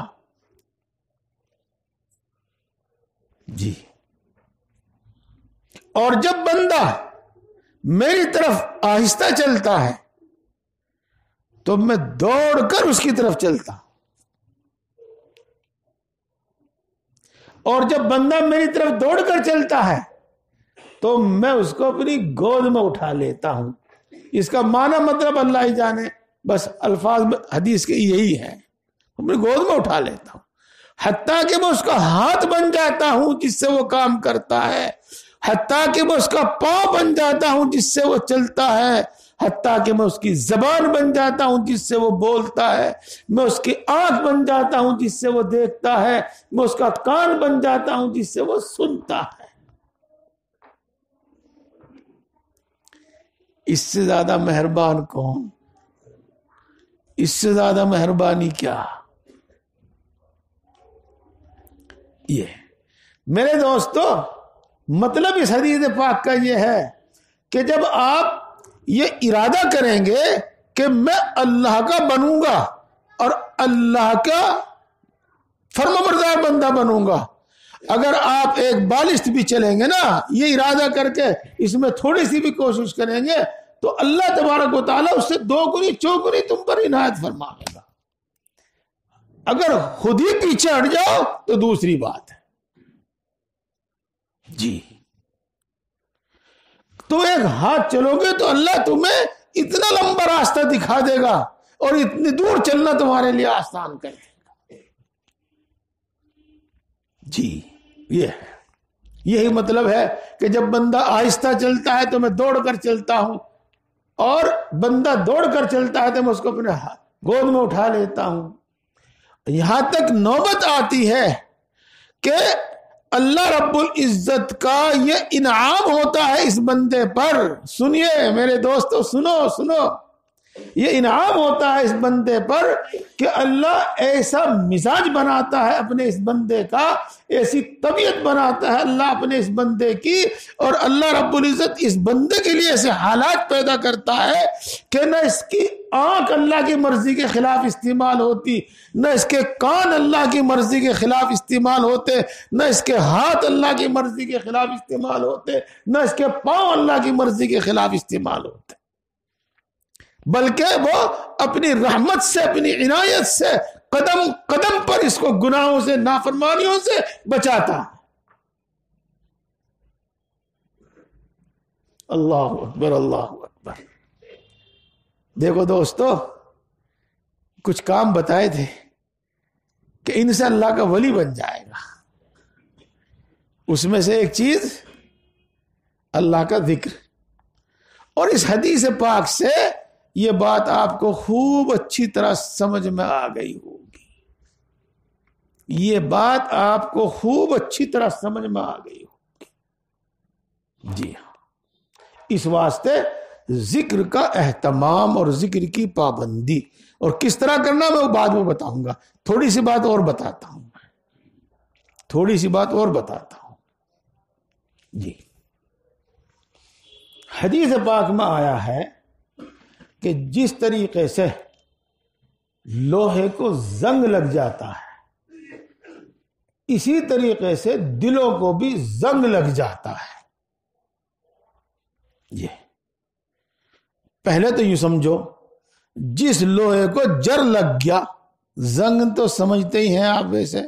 جی. اور جب بندہ میری طرف آہستہ چلتا ہے تو میں دوڑ کر اس کی طرف چلتا ہوں. اور جب بندہ میری طرف دوڑ کر چلتا ہے تو میں اس کو اپنی گود میں اٹھا لیتا ہوں. اس کا معنی مطلب اللہ ہی جانے، بس الفاظ حدیث کے یہی ہے. اپنی گود میں اٹھا لیتا ہوں، حتیٰ کہ میں اس کا ہاتھ بن جاتا ہوں جس سے وہ کام کرتا ہے، حتیٰ کہ میں اس کا پاؤں بن جاتا ہوں جس سے وہ چلتا ہے، حتیٰ کہ میں اس کی زبان بن جاتا ہوں جس سے وہ بولتا ہے، میں اس کی آنکھ بن جاتا ہوں جس سے وہ دیکھتا ہے، میں اس کا کان بن جاتا ہوں جس سے وہ سنتا ہے. اس سے زیادہ مہربان کون؟ اس سے زیادہ مہربانی کیا؟ یہ میرے دوستو، مطلب اس حدیث پاک کا یہ ہے کہ جب آپ یہ ارادہ کریں گے کہ میں اللہ کا بنوں گا اور اللہ کا فرمانبردار بندہ بنوں گا، اگر آپ ایک بالشت بھی چلیں گے نا، یہ ارادہ کر کے اس میں تھوڑی سی بھی کوشش کریں گے تو اللہ تبارک و تعالیٰ اس سے 2 گنی چوگنی تم پر عنایت فرمائے گا. اگر خود ہی پیچھے ہٹ جاؤ تو دوسری بات ہے. جی. تم ایک ہاتھ چلو گے تو اللہ تمہیں اتنا لمبا راستہ دکھا دے گا اور اتنی دور چلنا تمہارے لیے آسان کر دے گا. جی، یہ ہے، یہی مطلب ہے کہ جب بندہ آہستہ چلتا ہے تو میں دوڑ کر چلتا ہوں، اور بندہ دوڑ کر چلتا ہے تو میں اس کو اپنے گود میں اٹھا لیتا ہوں. یہاں تک نوبت آتی ہے کہ اللہ رب العزت کا یہ انعام ہوتا ہے اس بندے پر. سنیے میرے دوستو، سنو. یہ انعام ہوتا ہے اس بندے پر کہ اللہ ایسا مزاج بناتا ہے اپنے اس بندے کا، ایسی طبیعت بناتا ہے اللہ اپنے اس بندے کی، اور اللہ رب العزت اس بندے کے لیے ایسے حالات پیدا کرتا ہے کہ نہ اس کی آنکھ اللہ کی مرضی کے خلاف استعمال ہوتی، نہ اس کے کان اللہ کی مرضی کے خلاف استعمال ہوتے، نہ اس کے ہاتھ اللہ کی مرضی کے خلاف استعمال ہوتے، نہ اس کے پاؤں اللہ کی مرضی کے خلاف استعمال ہوتے. بلکہ وہ اپنی رحمت سے، اپنی عنایت سے قدم قدم پر اس کو گناہوں سے، نافرمانیوں سے بچاتا ہے۔ اللہ اکبر، اللہ اکبر۔ دیکھو دوستو، کچھ کام بتائے تھے کہ ان سے اللہ کا ولی بن جائے گا، اس میں سے ایک چیز اللہ کا ذکر، اور اس حدیث پاک سے یہ بات آپ کو خوب اچھی طرح سمجھ میں آ گئی ہوگی، یہ بات آپ کو خوب اچھی طرح سمجھ میں آ گئی ہوگی۔ جی ہاں، اس واسطے ذکر کا اہتمام اور ذکر کی پابندی، اور کس طرح کرنا میں وہ بعد میں بتاؤں گا، تھوڑی سی بات اور بتاتا ہوں، تھوڑی سی بات اور بتاتا ہوں۔ جی، حدیث پاک میں آیا ہے کہ جس طریقے سے لوہے کو زنگ لگ جاتا ہے، اسی طریقے سے دلوں کو بھی زنگ لگ جاتا ہے۔ یہ پہلے تو یوں سمجھو، جس لوہے کو جر لگ گیا، زنگ تو سمجھتے ہی ہیں آپ ویسے،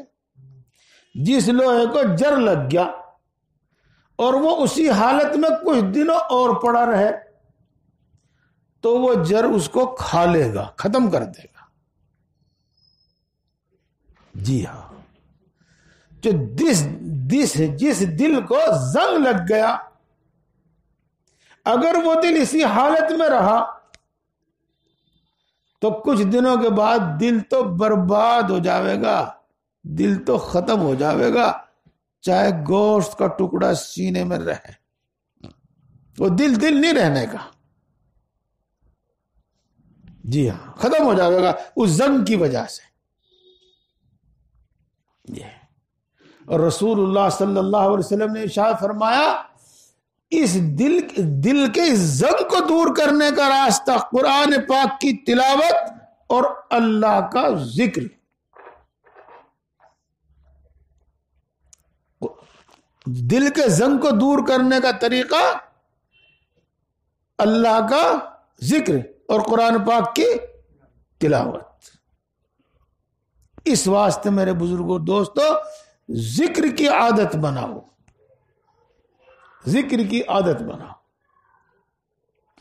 جس لوہے کو جر لگ گیا اور وہ اسی حالت میں کچھ دنوں اور پڑا رہے تو وہ جر اس کو کھا لے گا، ختم کر دے گا۔ جی ہاں، جو جس دل کو زنگ لگ گیا، اگر وہ دل اسی حالت میں رہا تو کچھ دنوں کے بعد دل تو برباد ہو جاوے گا، دل تو ختم ہو جاوے گا، چاہے گوشت کا ٹکڑا سینے میں رہے، وہ دل نہیں رہنے کا۔ جی ہاں، ختم ہو جاوے گا اس زنگ کی وجہ سے۔ اور رسول اللہ صلی اللہ علیہ وسلم نے ارشاد فرمایا، اس دل کے زنگ کو دور کرنے کا راستہ قرآن پاک کی تلاوت اور اللہ کا ذکر۔ دل کے زنگ کو دور کرنے کا طریقہ اللہ کا ذکر اور قرآن پاک کی تلاوت۔ اس واسطے میرے بزرگوں، دوستو، ذکر کی عادت بناؤ، ذکر کی عادت بناؤ۔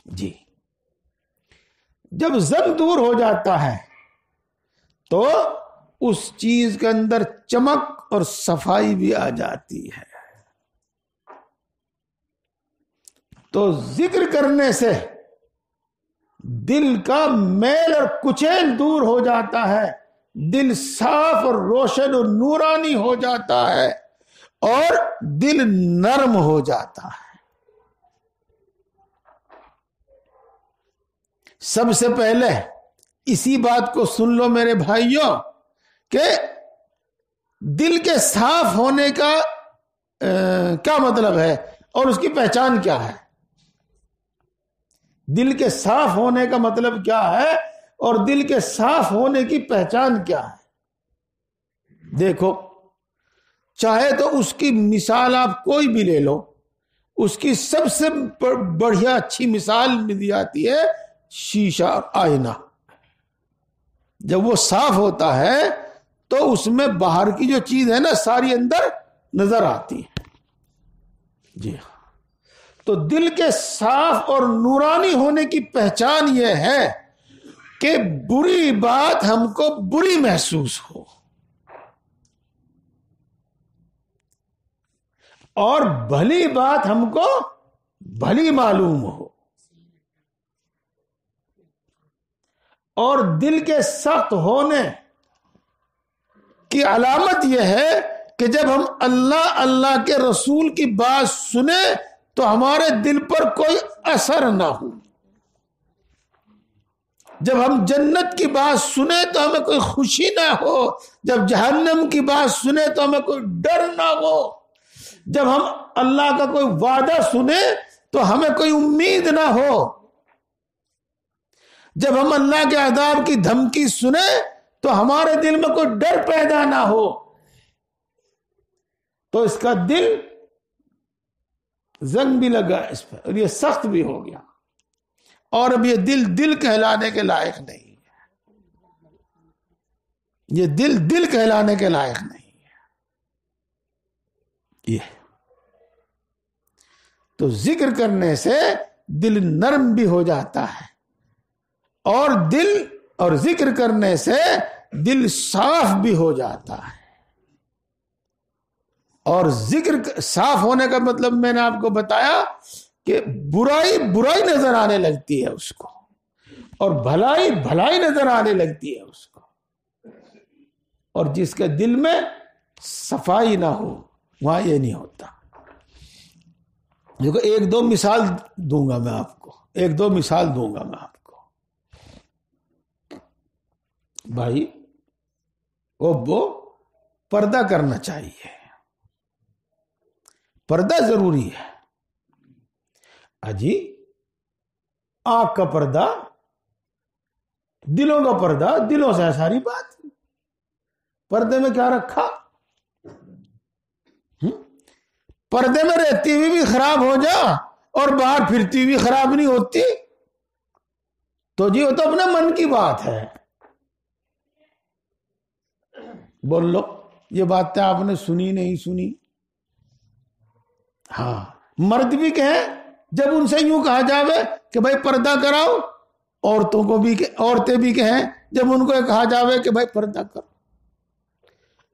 جی، جب زنگ دور ہو جاتا ہے تو اس چیز کے اندر چمک اور صفائی بھی آ جاتی ہے۔ تو ذکر کرنے سے دل کا میل اور کچیل دور ہو جاتا ہے، دل صاف اور روشن اور نورانی ہو جاتا ہے، اور دل نرم ہو جاتا ہے۔ سب سے پہلے اسی بات کو سن لو میرے بھائیوں کہ دل کے صاف ہونے کا کیا مطلب ہے اور اس کی پہچان کیا ہے۔ دل کے صاف ہونے کا مطلب کیا ہے اور دل کے صاف ہونے کی پہچان کیا ہے۔ دیکھو، چاہے تو اس کی مثال آپ کوئی بھی لے لو، اس کی سب سے بڑھیا اچھی مثال دی جاتی ہے شیشہ اور آئینہ۔ جب وہ صاف ہوتا ہے تو اس میں باہر کی جو چیز ہے نا ساری اندر نظر آتی ہے۔ جی ہاں، تو دل کے صاف اور نورانی ہونے کی پہچان یہ ہے کہ بری بات ہم کو بری محسوس ہو اور بھلی بات ہم کو بھلی معلوم ہو، اور دل کے سخت ہونے کی علامت یہ ہے کہ جب ہم اللہ کے رسول کی بات سنیں تو ہمارے دل پر کوئی اثر نہ ہو، جب ہم جنت کی بات سنیں تو ہمیں کوئی خوشی نہ ہو، جب جہنم کی بات سنیں تو ہمیں کوئی ڈر نہ ہو، جب ہم اللہ کا کوئی وعدہ سنیں تو ہمیں کوئی امید نہ ہو، جب ہم اللہ کے عذاب کی دھمکی سنیں تو ہمارے دل میں کوئی ڈر پیدا نہ ہو، تو اس کا دل زنگ بھی لگا اس پر اور یہ سخت بھی ہو گیا۔ اور اب یہ دل کہلانے کے لائق نہیں ہے، یہ دل کہلانے کے لائق نہیں ہے۔ یہ تو ذکر کرنے سے دل نرم بھی ہو جاتا ہے، اور ذکر کرنے سے دل صاف بھی ہو جاتا ہے۔ اور ذکر صاف ہونے کا مطلب میں نے آپ کو بتایا کہ برائی نظر آنے لگتی ہے اس کو، اور بھلائی نظر آنے لگتی ہے اس کو۔ اور جس کے دل میں صفائی نہ ہو وہاں یہ نہیں ہوتا۔ دیکھو ایک دو مثال دوں گا میں آپ کو، بھائی وہ پردہ کرنا چاہیے، پردہ ضروری ہے۔ اجی آنکھ کا پردہ، دلوں کا پردہ، دلوں سے ساری بات۔ پردے میں کیا رکھا؟ پردے میں رہتی ہوئی بھی خراب ہو جا اور باہر پھرتی ہوئی خراب نہیں ہوتی تو جی وہ تو اپنے من کی بات ہے۔ بول لو یہ باتیں آپ نے سنی نہیں سنی؟ ہاں، مرد بھی کہیں جب ان سے یوں کہا جاوے کہ بھائی پردہ کراؤ، عورتیں بھی کہیں جب ان کو کہا جاوے کہ بھائی پردہ کرو۔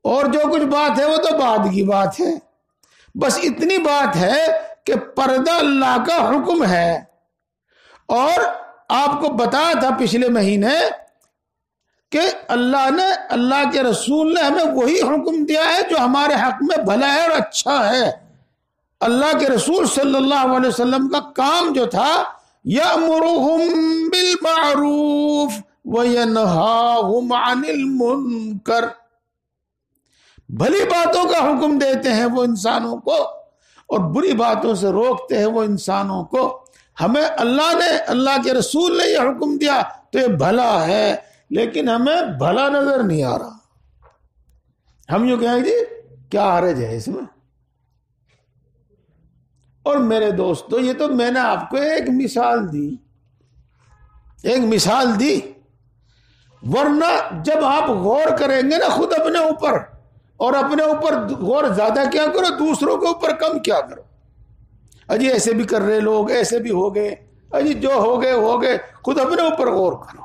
اور جو کچھ بات ہے وہ تو بعد کی بات ہے، بس اتنی بات ہے کہ پردہ اللہ کا حکم ہے۔ اور آپ کو بتایا تھا پچھلے مہینے کہ اللہ کے رسول نے ہمیں وہی حکم دیا ہے جو ہمارے حق میں بھلا ہے اور اچھا ہے۔ اللہ کے رسول صلی اللہ علیہ وسلم کا کام جو تھا یأمرہم بالمعروف وینہاہم عن المنکر، بھلی باتوں کا حکم دیتے ہیں وہ انسانوں کو اور بری باتوں سے روکتے ہیں وہ انسانوں کو۔ ہمیں اللہ کے رسول نے یہ حکم دیا تو یہ بھلا ہے، لیکن ہمیں بھلا نظر نہیں آ رہا۔ ہم یوں کہیں جی کیا حرج ہے اس میں؟ اور میرے دوستو یہ تو میں نے آپ کو ایک مثال دی، ورنہ جب آپ غور کریں گے نا خود اپنے اوپر، اور اپنے اوپر غور زیادہ کیا کرو، دوسروں کے اوپر کم کیا کرو۔ اجی ایسے بھی کر رہے لوگ، ایسے بھی ہو گئے، اجی جو ہو گئے، خود اپنے اوپر غور کرو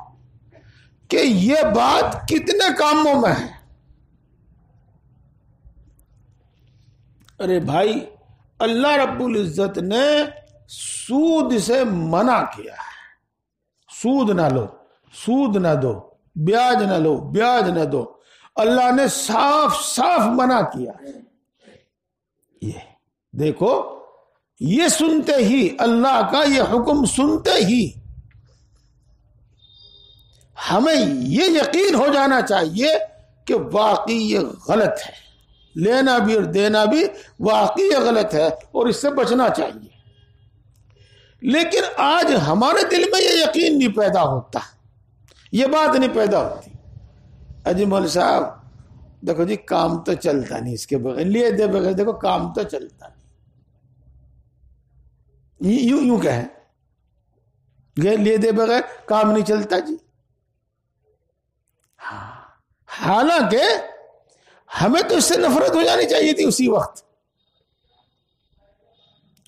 کہ یہ بات کتنے کاموں میں ہے۔ ارے بھائی اللہ رب العزت نے سود سے منع کیا ہے، سود نہ لو، سود نہ دو، بیاج نہ لو، بیاج نہ دو، اللہ نے صاف منع کیا ہے۔ یہ دیکھو، یہ سنتے ہی اللہ کا یہ حکم سنتے ہی ہمیں یہ یقین ہو جانا چاہیے کہ واقعی یہ غلط ہے، لینا بھی اور دینا بھی واقعی یہ غلط ہے اور اس سے بچنا چاہیے۔ لیکن آج ہمارے دل میں یہ یقین نہیں پیدا ہوتا، یہ بات نہیں پیدا ہوتی۔ اجی مول صاحب دیکھو جی کام تو چلتا نہیں اس کے بغیر، لیے دے بغیر دیکھو کام تو چلتا نہیں، یوں کہیں لیے دے بغیر کام نہیں چلتا جی۔ حالانکہ ہمیں تو اس سے نفرت ہو جانی چاہیے تھی، اسی وقت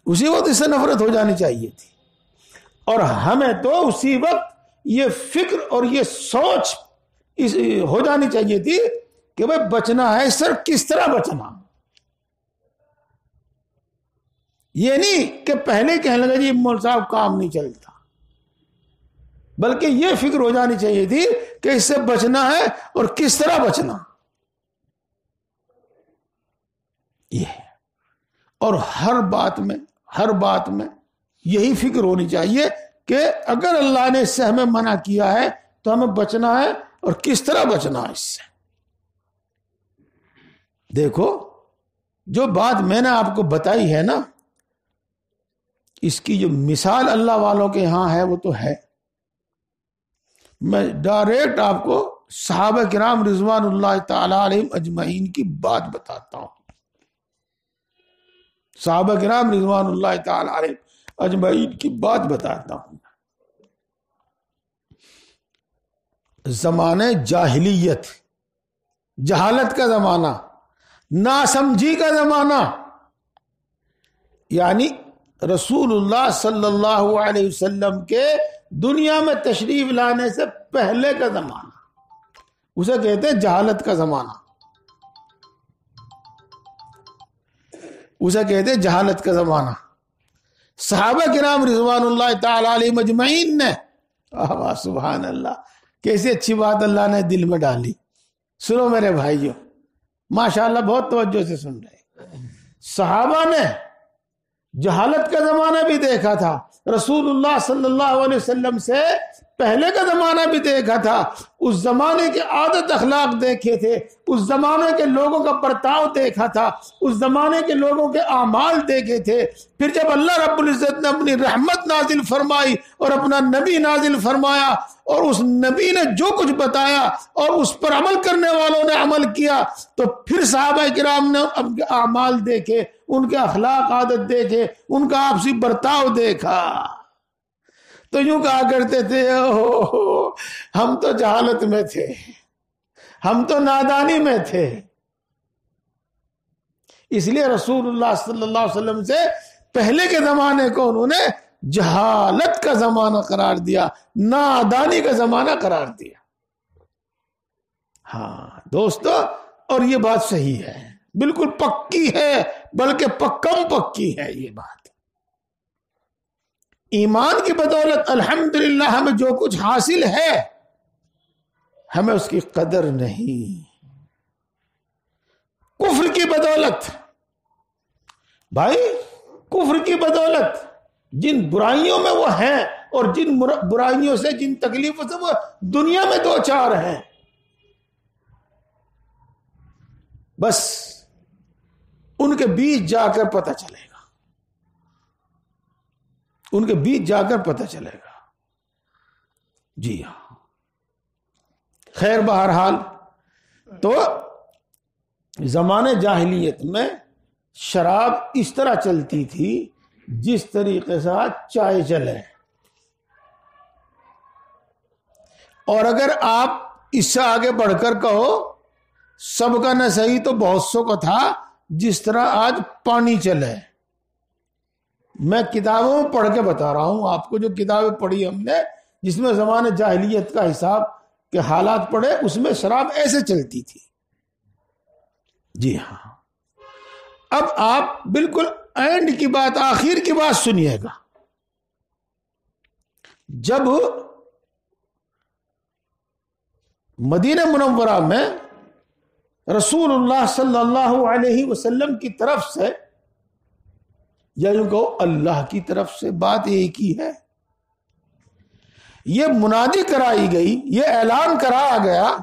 اس سے نفرت ہو جانی چاہیے تھی، اور ہمیں تو اسی وقت یہ فکر اور یہ سوچ ہو جانی چاہیے تھی کہ بھئی بچنا ہے، سر کس طرح بچنا۔ یہ نہیں کہ پہلے کہنے لگا جی مول صاحب کام نہیں چلتا، بلکہ یہ فکر ہو جانی چاہیے تھی کہ اس سے بچنا ہے اور کس طرح بچنا۔ یہ اور ہر بات میں یہی فکر ہونی چاہیے کہ اگر اللہ نے اس سے ہمیں منع کیا ہے تو ہمیں بچنا ہے اور کس طرح بچنا ہے اس سے۔ دیکھو جو بات میں نے آپ کو بتائی ہے نا، اس کی جو مثال اللہ والوں کے ہاں ہے وہ تو ہے۔ میں ڈائریکٹ آپ کو صحابہ کرام رضوان اللہ تعالی علیہم اجمعین کی بات بتاتا ہوں، صحابہ کرام رضوان اللہ تعالی علیہم اجمعین کی بات بتاتا ہوں۔ زمانے جاہلیت، جہالت کا زمانہ، ناسمجھی کا زمانہ، یعنی رسول اللہ صلی اللہ علیہ وسلم کے دنیا میں تشریف لانے سے پہلے کا زمانہ، اسے کہتے ہیں جہالت کا زمانہ، اسے کہتے ہیں جہالت کا زمانہ۔ صحابہ کرام رضوان اللہ تعالی علیہ مجمعین نے، سبحان اللہ، کیسی اچھی بات اللہ نے دل میں ڈالی۔ سنو میرے بھائیوں، ماشاءاللہ بہت توجہ سے سن رہے، صحابہ نے جہالت کا زمانہ بھی دیکھا تھا، رسول اللہ صلی اللہ علیہ وسلم سے پہلے کا زمانہ بھی دیکھا تھا، اس زمانے کے عادت اخلاق دیکھے تھے، اس زمانے کے لوگوں کا برتاؤ دیکھا تھا، اس زمانے کے لوگوں کے اعمال دیکھے تھے۔ پھر جب اللہ رب العزت نے اپنی رحمت نازل فرمائی اور اپنا نبی نازل فرمایا، اور اس نبی نے جو کچھ بتایا اور اس پر عمل کرنے والوں نے عمل کیا، تو پھر صحابہ کرام نے اب اعمال دیکھے، ان کے اخلاق عادت دیکھے، ان کا آپسی برتاؤ دیکھا، تو یوں کہا کرتے تھے ہم تو جہالت میں تھے، ہم تو نادانی میں تھے۔ اس لیے رسول اللہ صلی اللہ علیہ وسلم سے پہلے کے زمانے کو انہوں نے جہالت کا زمانہ قرار دیا، نادانی کا زمانہ قرار دیا۔ ہاں دوستو، اور یہ بات صحیح ہے، بالکل پکی ہے، بلکہ پکم پکی ہے یہ بات۔ ایمان کی بدولت الحمدللہ ہمیں جو کچھ حاصل ہے، ہمیں اس کی قدر نہیں۔ کفر کی بدولت، بھائی کفر کی بدولت، جن برائیوں میں وہ ہیں اور جن برائیوں سے، جن تکلیفوں سے وہ دنیا میں دو چار ہیں، بس ان کے بیچ جا کر پتہ چلے گا، ان کے بیچ جا کر پتہ چلے گا۔ جی ہاں، خیر بہرحال، تو زمانے جاہلیت میں شراب اس طرح چلتی تھی جس طریقے سے آج چائے چلے، اور اگر آپ اس سے آگے بڑھ کر کہو سب کا نہ صحیح تو بہت سو کا تھا، جس طرح آج پانی چلے۔ میں کتابوں میں پڑھ کے بتا رہا ہوں آپ کو، جو کتابیں پڑھی ہم نے جس میں زمانے جاہلیت کا حساب کے حالات پڑھے، اس میں شراب ایسے چلتی تھی۔ جی ہاں، اب آپ بالکل اینڈ کی بات، آخر کی بات سنیے گا۔ جب مدینہ منورہ میں رسول اللہ صلی اللہ علیہ وسلم کی طرف سے، یا یوں کہو اللہ کی طرف سے، بات ایک ہی ہے، یہ منادی کرائی گئی، یہ اعلان کرایا گیا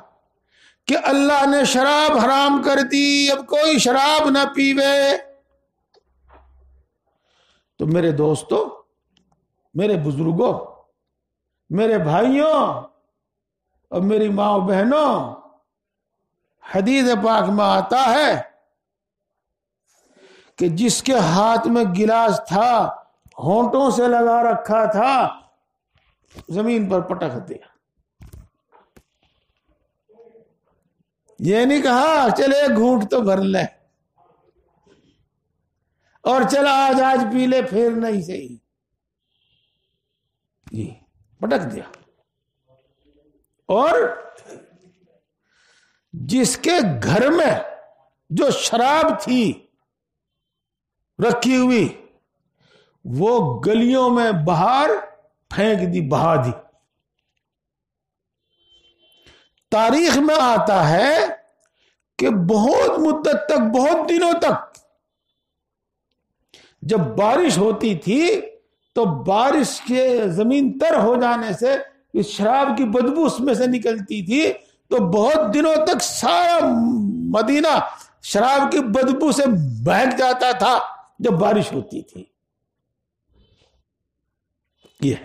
کہ اللہ نے شراب حرام کر دی، اب کوئی شراب نہ پیوے۔ تو میرے دوستو، میرے بزرگوں، میرے بھائیوں اور میری ماں و بہنوں، حدیث پاک میں آتا ہے کہ جس کے ہاتھ میں گلاس تھا، ہونٹوں سے لگا رکھا تھا، زمین پر پٹک دیا۔ یہ نہیں کہا چلے گھونٹ تو بھر لے اور چلا آج پی لے، پھر نہیں صحیح، جی پٹک دیا۔ اور جس کے گھر میں جو شراب تھی رکھی ہوئی، وہ گلیوں میں باہر پھینک دی، بہا دی۔ تاریخ میں آتا ہے کہ بہت مدت تک، بہت دنوں تک جب بارش ہوتی تھی تو بارش کے زمین تر ہو جانے سے اس شراب کی بدبو اس میں سے نکلتی تھی، تو بہت دنوں تک سارا مدینہ شراب کی بدبو سے بہک جاتا تھا جب بارش ہوتی تھی۔ یہ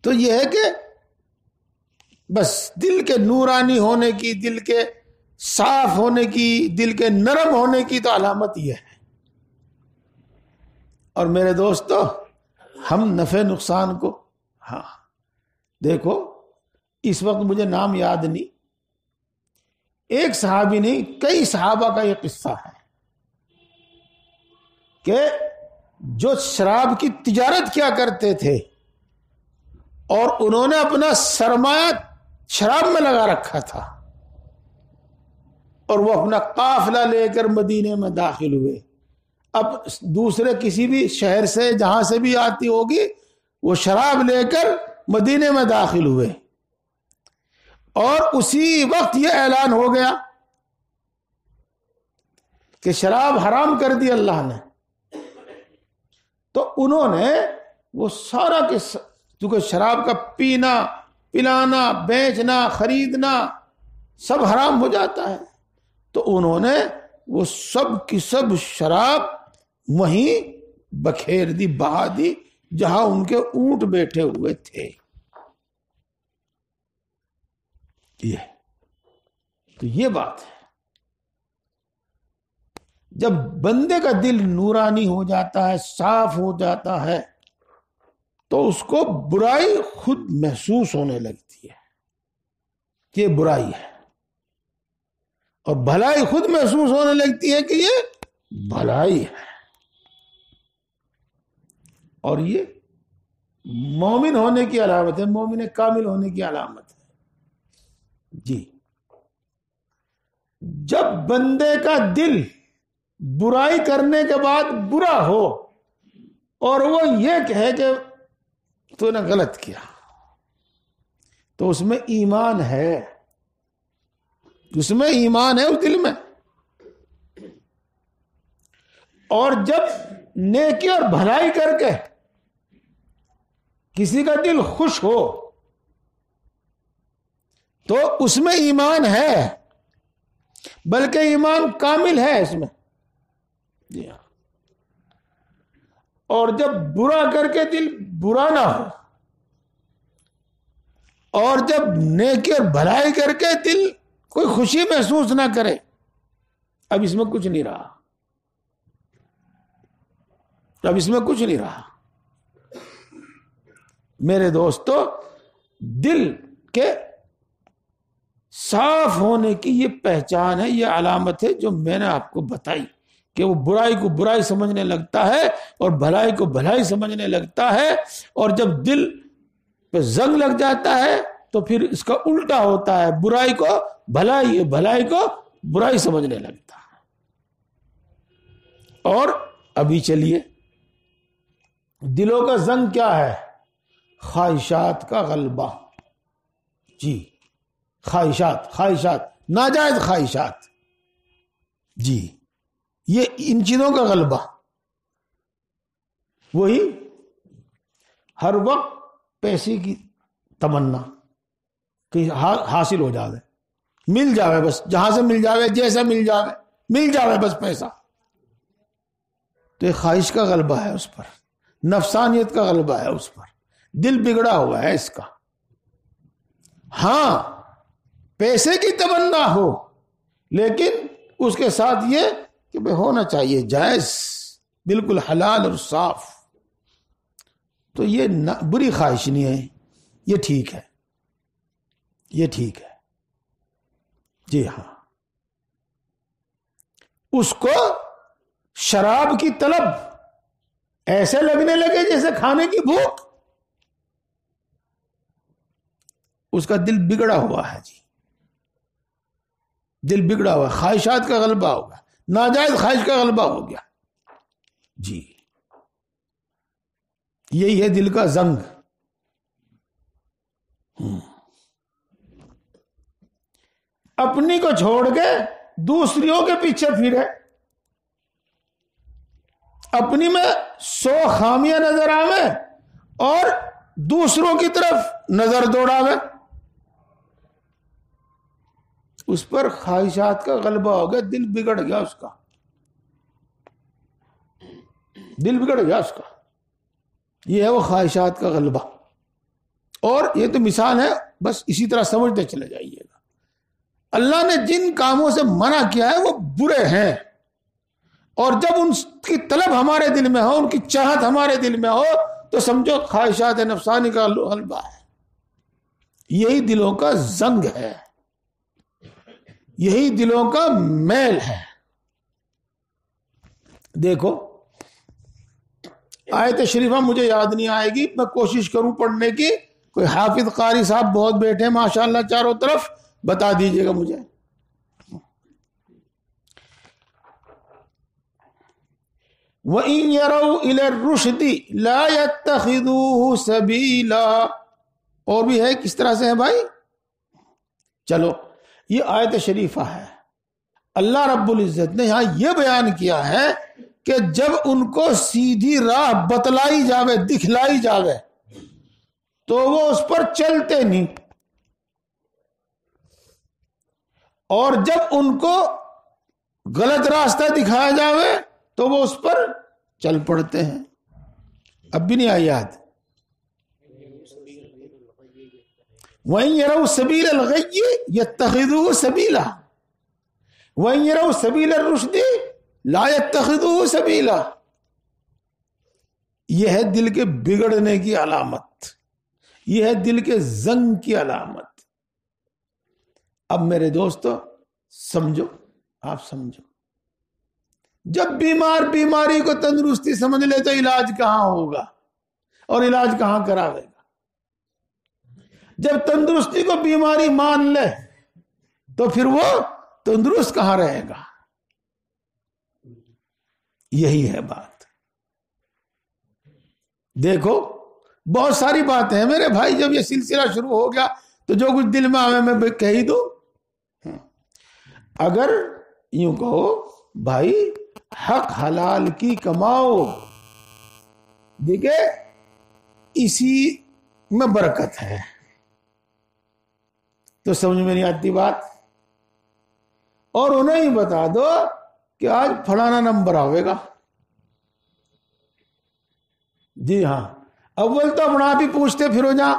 تو یہ ہے کہ بس دل کے نورانی ہونے کی، دل کے صاف ہونے کی، دل کے نرم ہونے کی تو علامت یہ ہے۔ اور میرے دوستو، ہم نفع نقصان کو، ہاں دیکھو اس وقت مجھے نام یاد نہیں، ایک صحابی نہیں کئی صحابہ کا یہ قصہ ہے کہ جو شراب کی تجارت کیا کرتے تھے اور انہوں نے اپنا سرمایہ شراب میں لگا رکھا تھا، اور وہ اپنا قافلہ لے کر مدینے میں داخل ہوئے. اب دوسرے کسی بھی شہر سے جہاں سے بھی آتی ہوگی وہ شراب لے کر مدینے میں داخل ہوئے، اور اسی وقت یہ اعلان ہو گیا کہ شراب حرام کر دی اللہ نے. تو انہوں نے وہ سارا کیونکہ شراب کا پینا، پلانا، بیچنا، خریدنا سب حرام ہو جاتا ہے، تو انہوں نے وہ سب کی سب شراب وہیں بکھیر دی، بہا دی جہاں ان کے اونٹ بیٹھے ہوئے تھے. تو یہ بات ہے، جب بندے کا دل نورانی ہو جاتا ہے، صاف ہو جاتا ہے، تو اس کو برائی خود محسوس ہونے لگتی ہے کہ یہ برائی ہے، اور بھلائی خود محسوس ہونے لگتی ہے کہ یہ بھلائی ہے. اور یہ مومن ہونے کی علامت ہے، مومن کامل ہونے کی علامت ہے. جی جب بندے کا دل برائی کرنے کے بعد برا ہو اور وہ یہ کہے کہ تو نے غلط کیا، تو اس میں ایمان ہے، اس میں ایمان ہے اس دل میں. اور جب نیکی اور بھلائی کر کے کسی کا دل خوش ہو تو اس میں ایمان ہے، بلکہ ایمان کامل ہے اس میں. اور جب برا کر کے دل برا نہ ہو اور جب نیکی اور بھلائی کر کے دل کوئی خوشی محسوس نہ کرے، اب اس میں کچھ نہیں رہا، اب اس میں کچھ نہیں رہا. میرے دوستو، دل کے صاف ہونے کی یہ پہچان ہے، یہ علامت ہے جو میں نے آپ کو بتائی کہ وہ برائی کو برائی سمجھنے لگتا ہے اور بھلائی کو بھلائی سمجھنے لگتا ہے، اور جب دل پہ زنگ لگ جاتا ہے تو پھر اس کا الٹا ہوتا ہے، برائی کو بھلائی، بھلائی کو برائی سمجھنے لگتا ہے. اور ابھی چلیے، دلوں کا زنگ کیا ہے؟ خواہشات کا غلبہ. جی خواہشات ناجائز خواہشات، جی یہ ان چیزوں کا غلبہ. وہی ہر وقت پیسے کی تمنا کہ حاصل ہو جاوے، مل جاوے، بس جہاں سے مل جاوے، جیسا مل جاوے بس پیسہ. تو یہ خواہش کا غلبہ ہے اس پر، نفسانیت کا غلبہ ہے اس پر، دل بگڑا ہوا ہے اس کا. ہاں پیسے کی تمنا ہو، لیکن اس کے ساتھ یہ کہ بھئی ہونا چاہیے جائز، بالکل حلال اور صاف. تو یہ بری خواہش نہیں ہے، یہ ٹھیک ہے، یہ ٹھیک ہے. جی ہاں، اس کو شراب کی طلب ایسے لگنے لگے جیسے کھانے کی بھوک، اس کا دل بگڑا ہوا ہے. جی دل بگڑا ہوا، خواہشات کا غلبہ ہوگا، ناجائز خواہش کا غلبہ ہو گیا. جی یہی ہے دل کا زنگ. اپنی کو چھوڑ کے دوسریوں کے پیچھے پھرے، اپنی میں 100 خامیاں نظر آویں اور دوسروں کی طرف نظر دوڑاوے، اس پر خواہشات کا غلبہ ہو گیا، دل بگڑ گیا اس کا، دل بگڑ گیا اس کا. یہ ہے وہ خواہشات کا غلبہ. اور یہ تو مثال ہے، بس اسی طرح سمجھتے چلے جائیے گا. اللہ نے جن کاموں سے منع کیا ہے وہ برے ہیں، اور جب ان کی طلب ہمارے دل میں ہو، ان کی چاہت ہمارے دل میں ہو، تو سمجھو خواہشات نفسانی کا غلبہ ہے. یہی دلوں کا زنگ ہے، یہی دلوں کا میل ہے۔ دیکھو آیت شریفہ مجھے یاد نہیں آئے گی، میں کوشش کروں پڑھنے کی، کوئی حافظ قاری صاحب بہت بیٹھے ہیں ماشاءاللہ چاروں طرف، بتا دیجئے گا مجھے۔ وَإِن يَرَوْا إِلَى الرُّشْدِ لَا يَتَّخِذُوهُ سَبِيلًا، اور بھی ہے، کس طرح سے ہے بھائی؟ چلو یہ آیت شریفہ ہے، اللہ رب العزت نے یہاں یہ بیان کیا ہے کہ جب ان کو سیدھی راہ بتلائی جاوے، دکھلائی جاوے، تو وہ اس پر چلتے نہیں، اور جب ان کو غلط راستہ دکھایا جاوے تو وہ اس پر چل پڑتے ہیں۔ اب بھی نہیں آئی یاد؟ وَإِن يَرَوْا سَبِيلَ الْغَيِّ يَتَّخِذُوهُ سَبِيلًا وَإِن يَرَوْا سَبِيلَ الرُّشْدِ لَا يَتَّخِذُوهُ سَبِيلًا۔ یہ ہے دل کے بگڑنے کی علامت، یہ ہے دل کے زنگ کی علامت۔ اب میرے دوستو سمجھو، آپ سمجھو، جب بیمار بیماری کو تندرستی سمجھ لے تو علاج کہاں ہوگا اور علاج کہاں کراوے گا؟ جب تندرستی کو بیماری مان لے تو پھر وہ تندرست کہاں رہے گا؟ یہی ہے بات۔ دیکھو بہت ساری باتیں ہیں میرے بھائی، جب یہ سلسلہ شروع ہو گیا تو جو کچھ دل میں آوے میں کہہ ہی دوں۔ اگر یوں کہو بھائی حق حلال کی کماؤ، دیکھے اسی میں برکت ہے، تو سمجھ میں نہیں آتی بات۔ اور انہیں ہی بتا دو کہ آج فلانا نمبر آئے گا، جی ہاں، اول تو اپنا آپ ہی پوچھتے پھرو جا،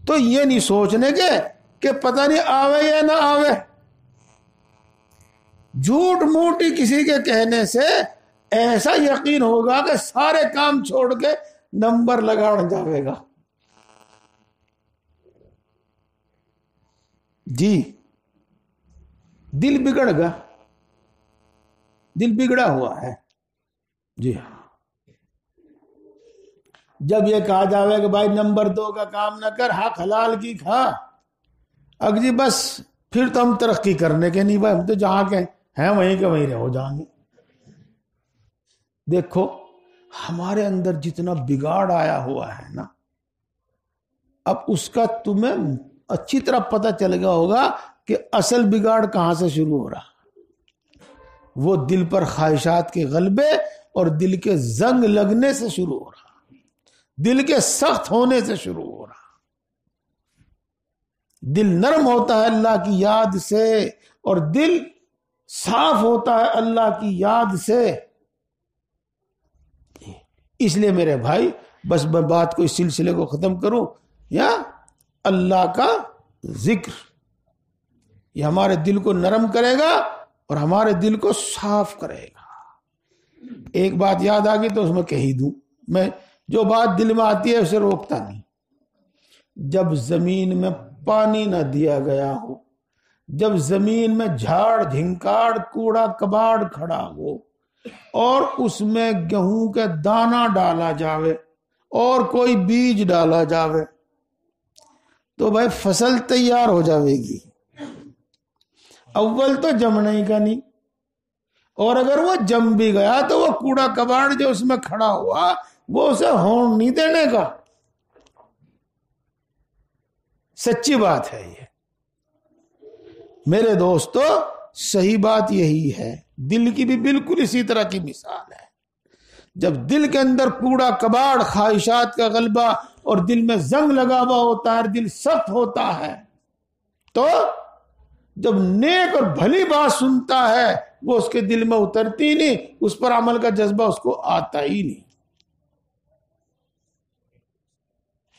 تو یہ نہیں سوچنے کے کہ پتہ نہیں آوے یا نہ آوے۔ جھوٹ موٹی کسی کے کہنے سے ایسا یقین ہوگا کہ سارے کام چھوڑ کے نمبر لگاڑ جاوے گا۔ جی دل بگڑ گا، دل بگڑا ہوا ہے، جی ہاں۔ جب یہ کہا جاوے کہ بھائی نمبر 2 کا کام نہ کر، حق حلال کی کھا، اگر جی بس پھر تو ہم ترقی کرنے کے نہیں، بھائی ہم تو جہاں کے ہیں وہیں کے وہیں رہو جائیں گے۔ دیکھو ہمارے اندر جتنا بگاڑ آیا ہوا ہے نا، اب اس کا تمہیں اچھی طرح پتہ چل گیا ہوگا کہ اصل بگاڑ کہاں سے شروع ہو رہا۔ وہ دل پر خواہشات کے غلبے اور دل کے زنگ لگنے سے شروع ہو رہا، دل کے سخت ہونے سے شروع ہو رہا۔ دل نرم ہوتا ہے اللہ کی یاد سے، اور دل صاف ہوتا ہے اللہ کی یاد سے۔ اس لیے میرے بھائی بس میں بات کو اس سلسلے کو ختم کروں، یا اللہ کا ذکر یہ ہمارے دل کو نرم کرے گا اور ہمارے دل کو صاف کرے گا۔ ایک بات یاد آ گئی تو اس میں کہہ ہی دوں، میں جو بات دل میں آتی ہے اسے روکتا نہیں۔ جب زمین میں پانی نہ دیا گیا ہو، جب زمین میں جھاڑ جھنکاڑ کوڑا کباڑ کھڑا ہو، اور اس میں گیہوں کے دانہ ڈالا جاوے اور کوئی بیج ڈالا جاوے، تو بھائی فصل تیار ہو جاوے گی، اول تو جمنے ہی کا نہیں، اور اگر وہ جم بھی گیا تو وہ کوڑا کباڑ جو اس میں کھڑا ہوا وہ اسے ہون نہیں دینے کا۔ سچی بات ہے یہ میرے دوستو، صحیح بات یہی ہے۔ دل کی بھی بالکل اسی طرح کی مثال ہے۔ جب دل کے اندر کوڑا کباڑ خواہشات کا غلبہ اور دل میں زنگ لگا ہوا ہوتا ہے، دل سخت ہوتا ہے، تو جب نیک اور بھلی بات سنتا ہے وہ اس کے دل میں اترتی نہیں، اس پر عمل کا جذبہ اس کو آتا ہی نہیں۔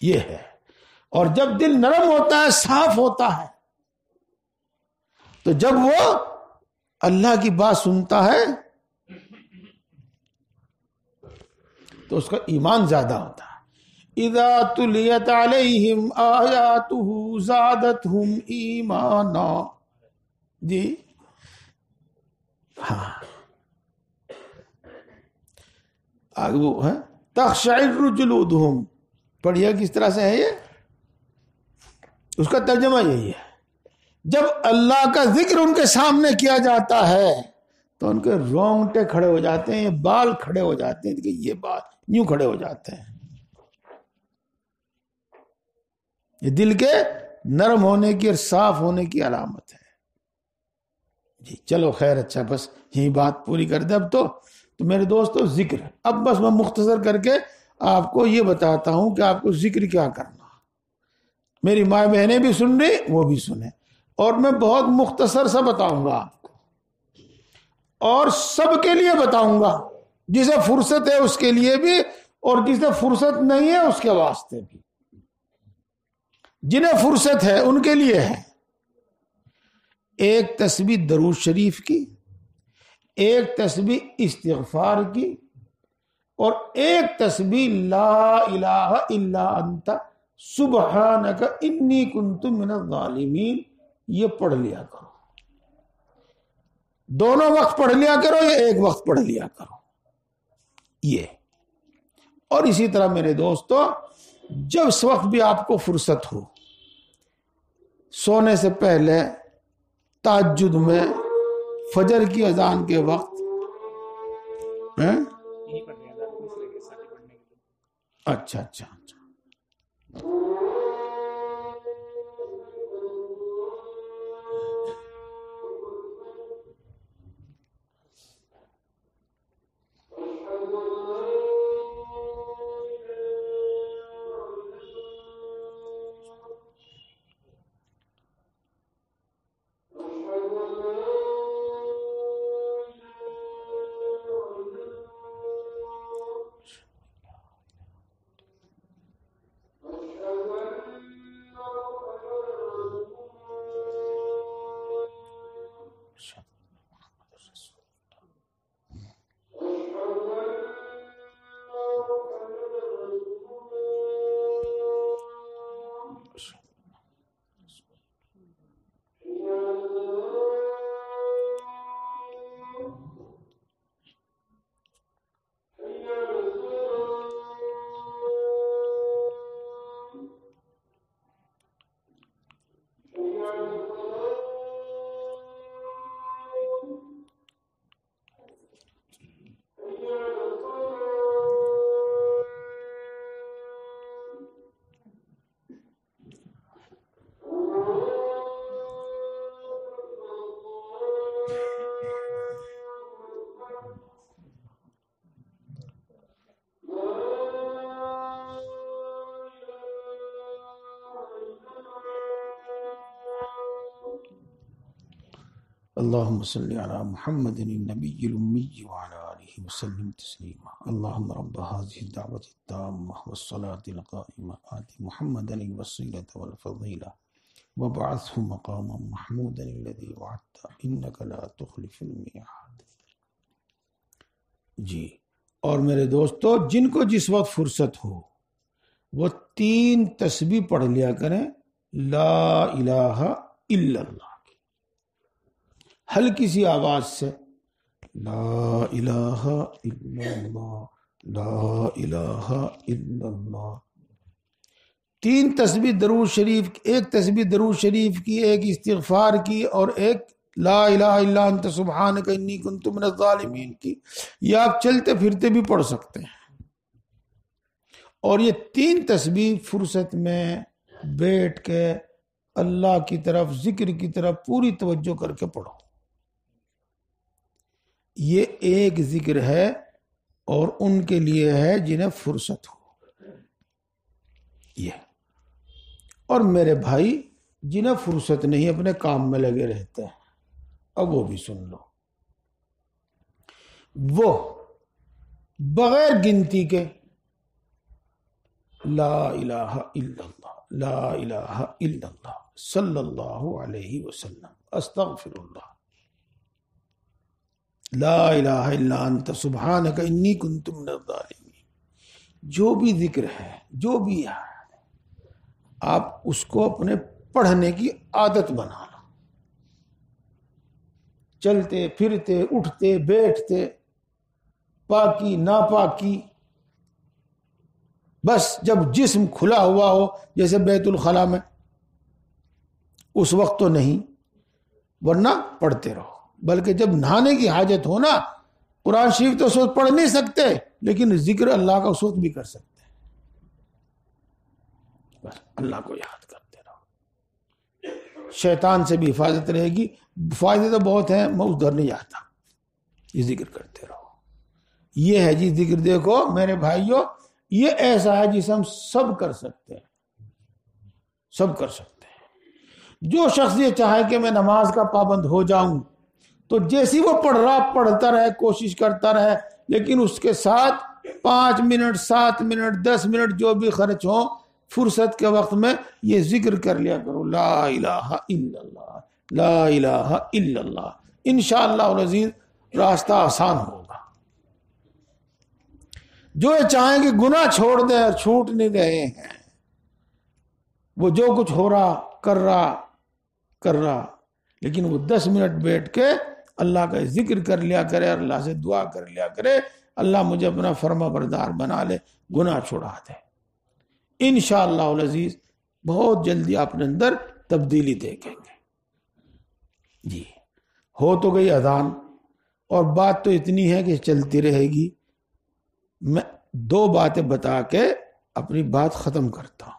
یہ ہے۔ اور جب دل نرم ہوتا ہے، صاف ہوتا ہے، تو جب وہ اللہ کی بات سنتا ہے تو اس کا ایمان زیادہ ہوتا ہے۔ اذا تلیت علیہم آیاتہ زادتہم ایمانا. جی ہاں آگے وہ ہے تخشعر جلودہم. پڑھیے کس طرح سے ہے یہ، اس کا ترجمہ یہی ہے، جب اللہ کا ذکر ان کے سامنے کیا جاتا ہے تو ان کے رونگٹے کھڑے ہو جاتے ہیں، بال کھڑے ہو جاتے ہیں، کہ یہ بال یوں کھڑے ہو جاتے ہیں. یہ دل کے نرم ہونے کی اور صاف ہونے کی علامت ہے. جی چلو خیر، اچھا بس یہی بات پوری کر دیں. اب تو میرے دوستو ذکر، اب بس میں مختصر کر کے آپ کو یہ بتاتا ہوں کہ آپ کو ذکر کیا کرنا. میری ماں بہنیں بھی سن رہی، وہ بھی سنیں، اور میں بہت مختصر سا بتاؤں گا آپ کو، اور سب کے لیے بتاؤں گا، جسے فرصت ہے اس کے لیے بھی اور جسے فرصت نہیں ہے اس کے واسطے بھی. جنہیں فرصت ہے ان کے لیے ہے. ایک تسبیح درود شریف کی، ایک تسبیح استغفار کی، اور ایک تسبیح لا الہ الا انت سبحانک انی کنت من الظالمین. یہ پڑھ لیا کرو. دونوں وقت پڑھ لیا کرو یا ایک وقت پڑھ لیا کرو یہ. اور اسی طرح میرے دوستو، جب اس وقت بھی آپ کو فرصت ہو، سونے سے پہلے، تہجد میں، فجر کی اذان کے وقت، اچھا اچھا اچھا، اللهم صل على محمد النبي الأمي وعلى آله وسلم تسليما. اللهم رب هذه الدعوة التامة والصلاة القائمة آت محمدا الوسيلة والفضيلة وابعثه مقاما محمودا الذي وعدته إنك لا تخلف الميعاد. جی، اور میرے دوستو، جن کو جس وقت فرصت ہو وہ 3 تسبیح پڑھ لیا کریں لا الہ الا اللہ، ہلکی سی آواز سے، لا الہ الا اللہ، لا الہ الا اللہ. 3 تسبیح درود شریف، ایک تسبیح درود شریف کی، ایک استغفار کی، اور ایک لا الہ الا انت سبحانک انی کنت من الظالمین کی. یہ آپ چلتے پھرتے بھی پڑھ سکتے ہیں. اور یہ 3 تسبیح فرصت میں بیٹھ کے اللہ کی طرف، ذکر کی طرف پوری توجہ کر کے پڑھو. یہ ایک ذکر ہے اور ان کے لیے ہے جنہیں فرصت ہو. یہ اور میرے بھائی جنہیں فرصت نہیں، اپنے کام میں لگے رہتے ہیں، اب وہ بھی سن لو. وہ بغیر گنتی کے لا الہ الا اللہ، لا الہ الا اللہ، صلی اللہ علیہ وسلم، استغفر اللہ، لا الہ الا انت سبحانک انی کنت من الظالمین، جو بھی ذکر ہے، جو بھی ہے، آپ اس کو اپنے پڑھنے کی عادت بنا لو، چلتے پھرتے اٹھتے بیٹھتے، پاکی ناپاکی، بس جب جسم کھلا ہوا ہو جیسے بیت الخلاء میں، اس وقت تو نہیں، ورنہ پڑھتے رہو۔ بلکہ جب نہانے کی حاجت ہو نا، قرآن شریف تو اس وقت پڑھ نہیں سکتے لیکن ذکر اللہ کا اس وقت بھی کر سکتے ہیں، بس اللہ کو یاد کرتے رہو، شیطان سے بھی حفاظت رہے گی۔ فائدے تو بہت ہیں، میں ادھر نہیں جاتا، یہ ذکر کرتے رہو۔ یہ ہے جی ذکر، دیکھو میرے بھائیوں، یہ ایسا ہے جسے ہم سب کر سکتے ہیں، سب کر سکتے ہیں۔ جو شخص یہ چاہے کہ میں نماز کا پابند ہو جاؤں تو جیسی وہ پڑھتا رہے، کوشش کرتا رہے، لیکن اس کے ساتھ 5 منٹ 7 منٹ 10 منٹ جو بھی خرچ ہو، فرصت کے وقت میں یہ ذکر کر لیا کرو، لا الہ الا اللہ، لا الہ الا اللہ۔ انشاءاللہ العزیز راستہ آسان ہوگا۔ جو یہ چاہیں کہ گناہ چھوڑ دیں اور چھوٹ نہیں رہے ہیں، وہ جو کچھ ہو رہا کر رہا، لیکن وہ 10 منٹ بیٹھ کے اللہ کا ذکر کر لیا کرے اور اللہ سے دعا کر لیا کرے، اللہ مجھے اپنا فرما بردار بنا لے، گناہ چھوڑا دے۔ انشاءاللہ العزیز بہت جلدی آپ نے اندر تبدیلی دیکھیں گے۔ جی ہو تو گئی اذان، اور بات تو اتنی ہے کہ چلتی رہے گی۔ میں 2 باتیں بتا کے اپنی بات ختم کرتا ہوں۔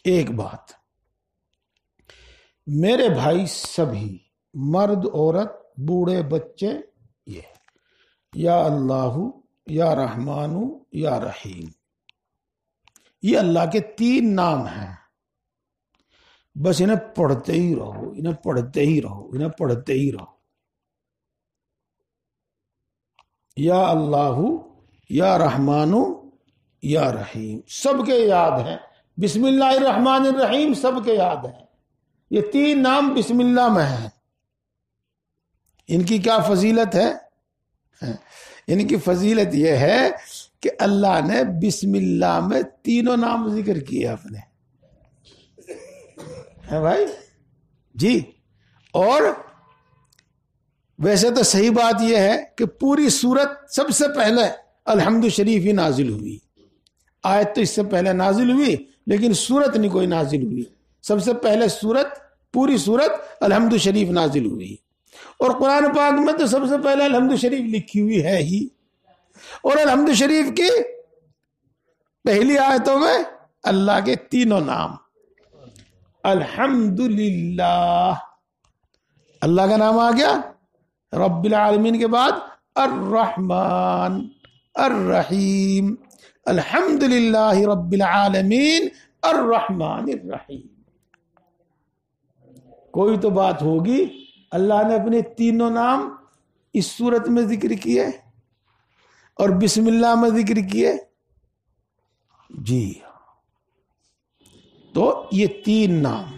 ایک بات، میرے بھائی سبھی، مرد عورت بوڑھے بچے، یہ یا اللہ یا رحمان یا رحیم، یہ اللہ کے 3 نام ہیں، بس انہیں پڑھتے ہی رہو، انہیں پڑھتے ہی رہو، انہیں پڑھتے ہی رہو۔ یا اللہ یا رحمان یا رحیم سب کے یاد ہیں، بسم اللہ الرحمن الرحیم سب کے یاد ہیں، یہ 3 نام بسم اللہ میں ہیں۔ ان کی کیا فضیلت ہے؟ ان کی فضیلت یہ ہے کہ اللہ نے بسم اللہ میں 3 نام ذکر کیے اپنے، ہے بھائی جی۔ اور ویسے تو صحیح بات یہ ہے کہ پوری سورت سب سے پہلے الحمد شریف ہی نازل ہوئی، آیت تو اس سے پہلے نازل ہوئی لیکن سورت نہیں کوئی نازل ہوئی، سب سے پہلے پوری سورت الحمد شریف نازل ہوئی۔ اور قرآن پاک میں تو سب سے پہلے الحمد شریف لکھی ہوئی ہے ہی، اور الحمد شریف کی پہلی آیتوں میں اللہ کے 3 نام، الحمدللہ، اللہ کا نام آ گیا، رب العالمین کے بعد الرحمن الرحیم، الحمدللہ رب العالمین الرحمن الرحیم۔ کوئی تو بات ہوگی، اللہ نے اپنے 3 نام اس صورت میں ذکر کیے اور بسم اللہ میں ذکر کیے جی۔ تو یہ 3 نام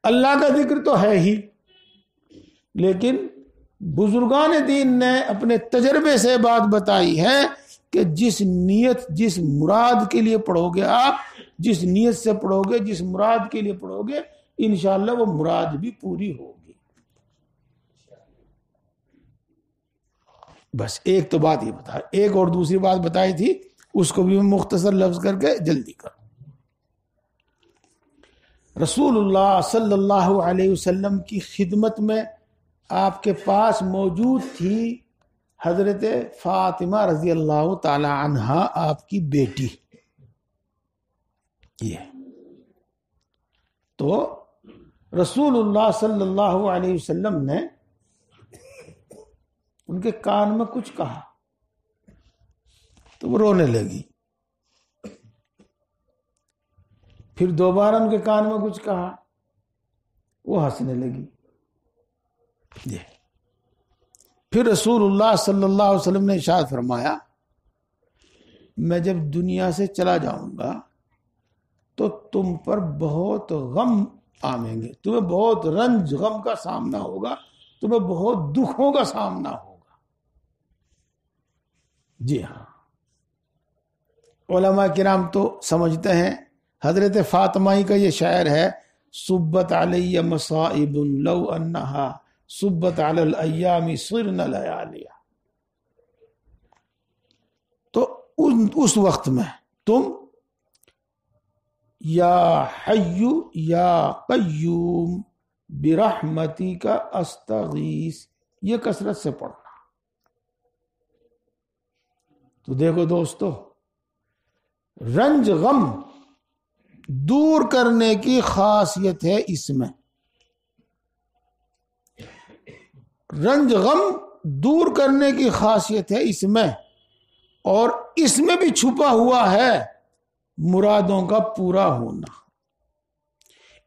اللہ کا ذکر تو ہے ہی، لیکن بزرگان دین نے اپنے تجربے سے بات بتائی ہے کہ جس نیت، جس مراد کے لیے پڑھو گے آپ، جس نیت سے پڑھو گے، جس مراد کے لیے پڑھو گے، انشاءاللہ وہ مراد بھی پوری ہوگی۔ بس ایک تو بات یہ بتا، ایک اور دوسری بات بتائی تھی، اس کو بھی میں مختصر لفظ کر کے جلدی کروں۔ رسول اللہ صلی اللہ علیہ وسلم کی خدمت میں آپ کے پاس موجود تھی حضرت فاطمہ رضی اللہ تعالی عنہا، آپ کی بیٹی۔ یہ تو رسول اللہ صلی اللہ علیہ وسلم نے ان کے کان میں کچھ کہا تو وہ رونے لگی، پھر دوبارہ ان کے کان میں کچھ کہا، وہ ہنسنے لگی۔ پھر رسول اللہ صلی اللہ علیہ وسلم نے ارشاد فرمایا، میں جب دنیا سے چلا جاؤں گا تو تم پر بہت غم آئیں گے، تمہیں بہت رنج غم کا سامنا ہوگا، تمہیں بہت دکھوں کا سامنا ہوگا۔ جی ہاں، علماء کرام تو سمجھتے ہیں، حضرت فاطمہ کا یہ شعر ہے، صبت علی مصائب لو انہا صبت علی الایام صرن لیالیا. تو اس وقت میں تم یا حی یا قیوم برحمتی کا استغیث یہ کثرت سے پڑھنا. تو دیکھو دوستو، رنج غم دور کرنے کی خاصیت ہے اس میں. رنج غم دور کرنے کی خاصیت ہے اس میں، اور اس میں بھی چھپا ہوا ہے مرادوں کا پورا ہونا.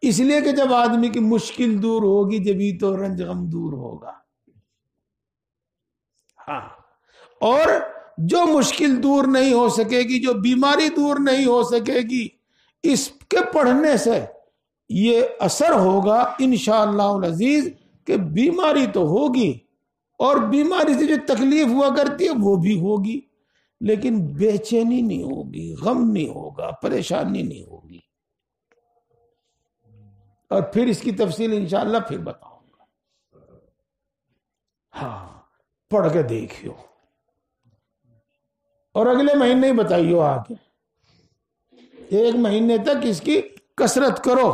اس لیے کہ جب آدمی کی مشکل دور ہوگی جبھی تو رنج غم دور ہوگا. ہاں، اور جو مشکل دور نہیں ہو سکے گی، جو بیماری دور نہیں ہو سکے گی، اس کے پڑھنے سے یہ اثر ہوگا انشاءاللہ العزیز کہ بیماری تو ہوگی، اور بیماری سے جو تکلیف ہوا کرتی ہے وہ بھی ہوگی، لیکن بے چینی نہیں ہوگی، غم نہیں ہوگا، پریشانی نہیں ہوگی. اور پھر اس کی تفصیل انشاءاللہ پھر بتاؤں گا. ہاں، پڑھ کے دیکھیو، اور اگلے مہینے ہی بتائیو آگے. 1 مہینے تک اس کی کثرت کرو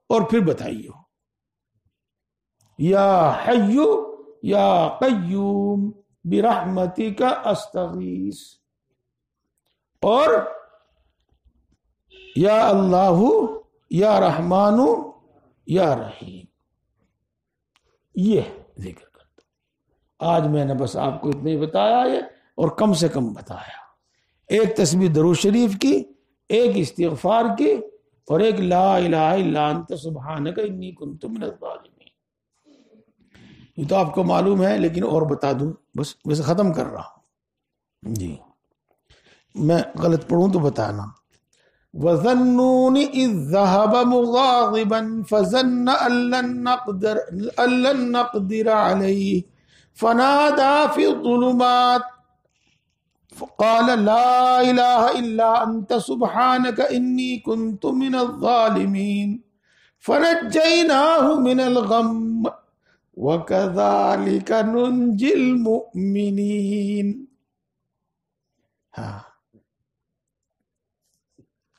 اور پھر بتائیو. یا حی یا قیوم برحمتی کا استغیث، اور یا اللہ یا رحمان یا رحیم، یہ ذکر کرتا. آج میں نے بس آپ کو اتنا ہی بتایا ہے، اور کم سے کم بتایا. ایک تسبیح درود شریف کی، ایک استغفار کی، اور ایک لا الہ الا انت سبحانک انی کنت من الظالمین. یہ تو آپ کو معلوم ہے، لیکن اور بتا دوں، بس ویسے ختم کر رہا ہوں جی. میں غلط پڑھوں تو بتانا. وَظَنُّونِ إِذْ ذَهَبَ مُغَاضِبًا فَظَنَّ أَن لَّن نَّقْدِرَ عَلَيْهِ فَنَادَىٰ فِي الظُّلُمَاتِ فَقَالَ لَا إِلَٰهَ إِلَّا أَنتَ سُبْحَانَكَ إِنِّي كُنتُ مِنَ الظَّالِمِينَ فَنَجَّيْنَاهُ مِنَ الْغَمِّ وَكَذَٰلِكَ نُنجِي الْمُؤْمِنِينَ. ہاں،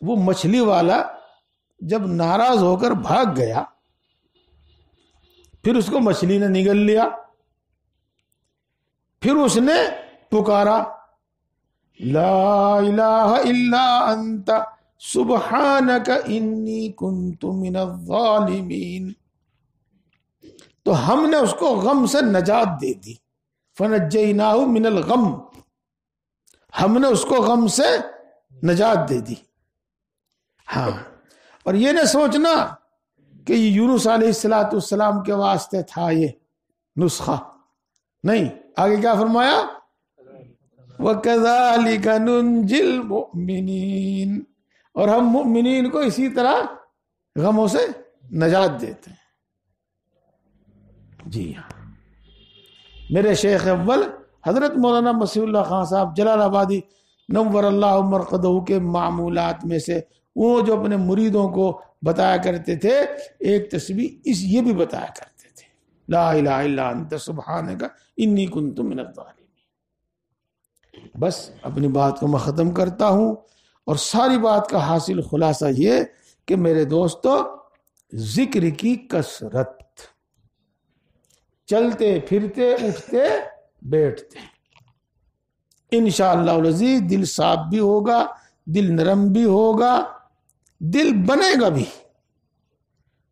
وہ مچھلی والا جب ناراض ہو کر بھاگ گیا، پھر اس کو مچھلی نے نگل لیا، پھر اس نے پکارا لا الہ الا انت سبحانک انی کنت من الظالمین. تو ہم نے اس کو غم سے نجات دے دی. فنجیناہ من الغم، ہم نے اس کو غم سے نجات دے دی. ہاں، اور یہ نہ سوچنا کہ یہ یونس علیہ السلام کے واسطے تھا یہ نسخہ، نہیں. آگے کیا فرمایا؟ وَكَذَلِكَ نُنْجِي الْمُؤْمِنِينَ، اور ہم مؤمنین کو اسی طرح غموں سے نجات دیتے ہیں. جی ہاں، میرے شیخ اول حضرت مولانا مسیح اللہ خان صاحب جلال آبادی نور اللہ مرقدہ کے معمولات میں سے وہ جو اپنے مریدوں کو بتایا کرتے تھے، ایک تسبیح یہ بھی بتایا کرتے تھے، لا الہ الا انت سبحانک انی کنت من الظالمین. بس اپنی بات کو میں ختم کرتا ہوں، اور ساری بات کا حاصل خلاصہ یہ کہ میرے دوستو، ذکر کی کثرت، چلتے پھرتے اٹھتے بیٹھتے، انشاءاللہ العزیز دل صاف بھی ہوگا، دل نرم بھی ہوگا، دل بنے گا بھی،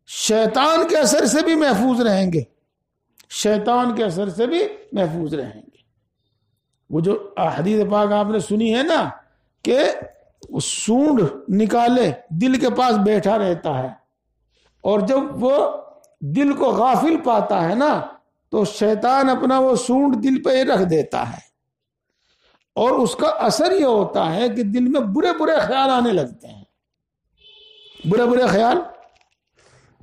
شیطان کے اثر سے بھی محفوظ رہیں گے، شیطان کے اثر سے بھی محفوظ رہیں گے. وہ جو حدیث پاک آپ نے سنی ہے نا کہ سونڈ نکالے دل کے پاس بیٹھا رہتا ہے، اور جب وہ دل کو غافل پاتا ہے نا تو شیطان اپنا وہ سونڈ دل پہ رکھ دیتا ہے، اور اس کا اثر یہ ہوتا ہے کہ دل میں برے برے خیال آنے لگتے ہیں. برے برے خیال،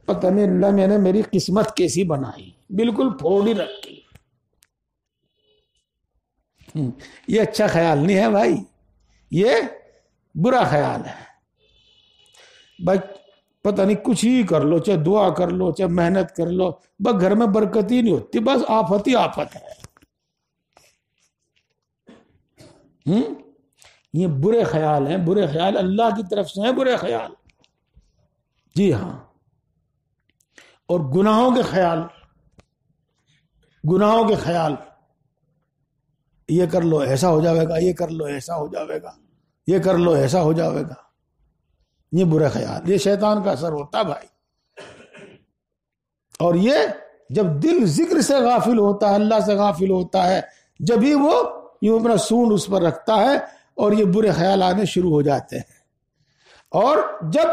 پتہ نہیں اللہ میں نے میری قسمت کیسی بنائی، بالکل پھوڑی رکھی. یہ اچھا خیال نہیں ہے بھائی، یہ برا خیال ہے بھائی پتہ نہیں کچھ ہی کر لو، چاہے دعا کر لو چاہے محنت کر لو، بس گھر میں برکت ہی نہیں ہوتی، بس آفت ہی آفت ہے۔ یہ برے خیال ہیں، برے خیال اللہ کی طرف سے ہیں، برے خیال، جی ہاں۔ اور گناہوں کے خیال، گناہوں کے خیال، یہ کر لو ایسا ہو جاوے گا، یہ کر لو ایسا ہو جاوے گا، یہ کر لو ایسا ہو جاوے گا، یہ برے خیال، یہ شیطان کا اثر ہوتا بھائی۔ اور یہ جب دل ذکر سے غافل ہوتا ہے، اللہ سے غافل ہوتا ہے، جب ہی وہ یوں اپنا سونڈ اس پر رکھتا ہے اور یہ برے خیال آنے شروع ہو جاتے ہیں، اور جب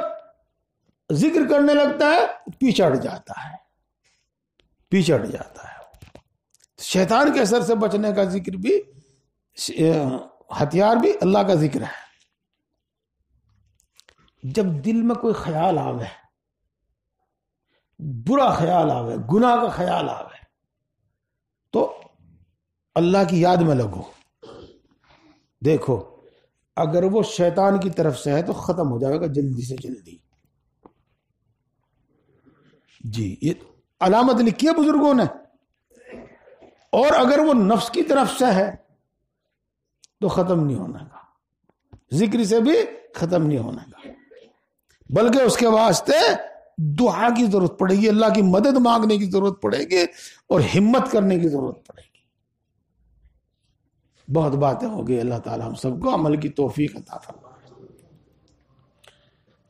ذکر کرنے لگتا ہے پیچھے ہٹ جاتا ہے، پیچھے ہٹ جاتا ہے۔ شیطان کے اثر سے بچنے کا ذکر بھی، ہتھیار بھی اللہ کا ذکر ہے۔ جب دل میں کوئی خیال آوے، برا خیال آوے، گناہ کا خیال آوے، تو اللہ کی یاد میں لگو۔ دیکھو اگر وہ شیطان کی طرف سے ہے تو ختم ہو جائے گا جلدی سے جلدی، جی یہ علامت لکھی ہے بزرگوں نے۔ اور اگر وہ نفس کی طرف سے ہے تو ختم نہیں ہونے کا، ذکر سے بھی ختم نہیں ہونے کا، بلکہ اس کے واسطے دعا کی ضرورت پڑے گی، اللہ کی مدد مانگنے کی ضرورت پڑے گی اور ہمت کرنے کی ضرورت پڑے گی۔ بہت باتیں ہو گئی، اللہ تعالی ہم سب کو عمل کی توفیق عطا فرمائے۔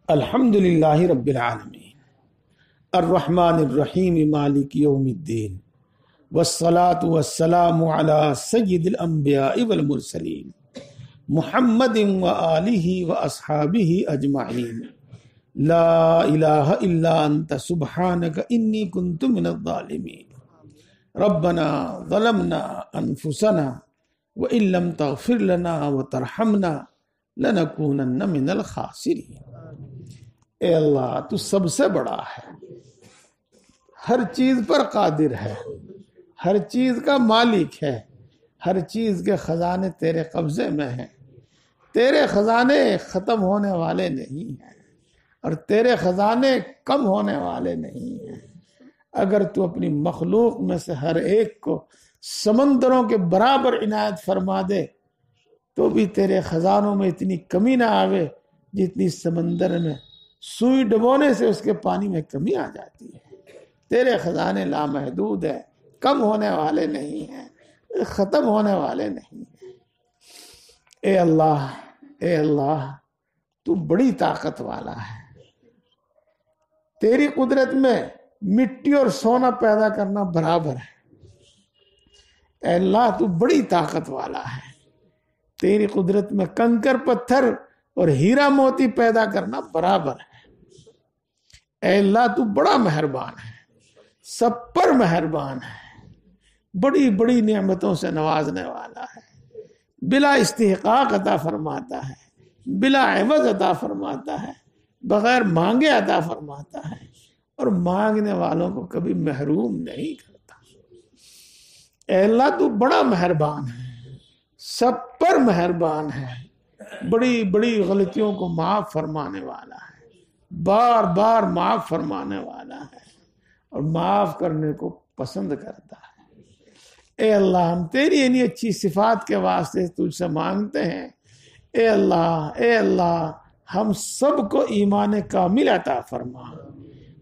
الحمدللہ رب العالمین الرحمن الرحیم مالک یوم الدین والصلاة والسلام علی سید الانبیاء والمرسلین محمد وآلہ واصحابہ اجمعین۔ لا الہ الا انت سبحانک انی کنت من الظالمین۔ ربنا ظلمنا انفسنا وَإِن لَّمْ تَغْفِرْ لَنَا وَتَرْحَمْنَا لَنَكُونَنَّ مِنَ الْخَاسِرِينَ۔ اے اللہ تو سب سے بڑا ہے، ہر چیز پر قادر ہے، ہر چیز کا مالک ہے، ہر چیز کے خزانے تیرے قبضے میں ہیں، تیرے خزانے ختم ہونے والے نہیں ہیں اور تیرے خزانے کم ہونے والے نہیں ہیں۔ اگر تو اپنی مخلوق میں سے ہر ایک کو سمندروں کے برابر عنایت فرما دے تو بھی تیرے خزانوں میں اتنی کمی نہ آوے جتنی سمندر میں سوئی ڈبونے سے اس کے پانی میں کمی آ جاتی ہے۔ تیرے خزانے لامحدود ہیں، کم ہونے والے نہیں ہیں، ختم ہونے والے نہیں ہیں۔ اے اللہ، اے اللہ تو بڑی طاقت والا ہے، تیری قدرت میں مٹی اور سونا پیدا کرنا برابر ہے۔ اے اللہ تو بڑی طاقت والا ہے، تیری قدرت میں کنکر پتھر اور ہیرا موتی پیدا کرنا برابر ہے۔ اے اللہ تو بڑا مہربان ہے، سب پر مہربان ہے، بڑی بڑی نعمتوں سے نوازنے والا ہے، بلا استحقاق عطا فرماتا ہے، بلا عوض عطا فرماتا ہے، بغیر مانگے عطا فرماتا ہے اور مانگنے والوں کو کبھی محروم نہیں کرتا۔ اے اللہ تو بڑا مہربان ہے، سب پر مہربان ہے، بڑی بڑی غلطیوں کو معاف فرمانے والا ہے، بار بار معاف فرمانے والا ہے اور معاف کرنے کو پسند کرتا ہے۔ اے اللہ ہم تیری انہی اچھی صفات کے واسطے تجھ سے مانگتے ہیں۔ اے اللہ ہم سب کو ایمان کامل عطا فرما،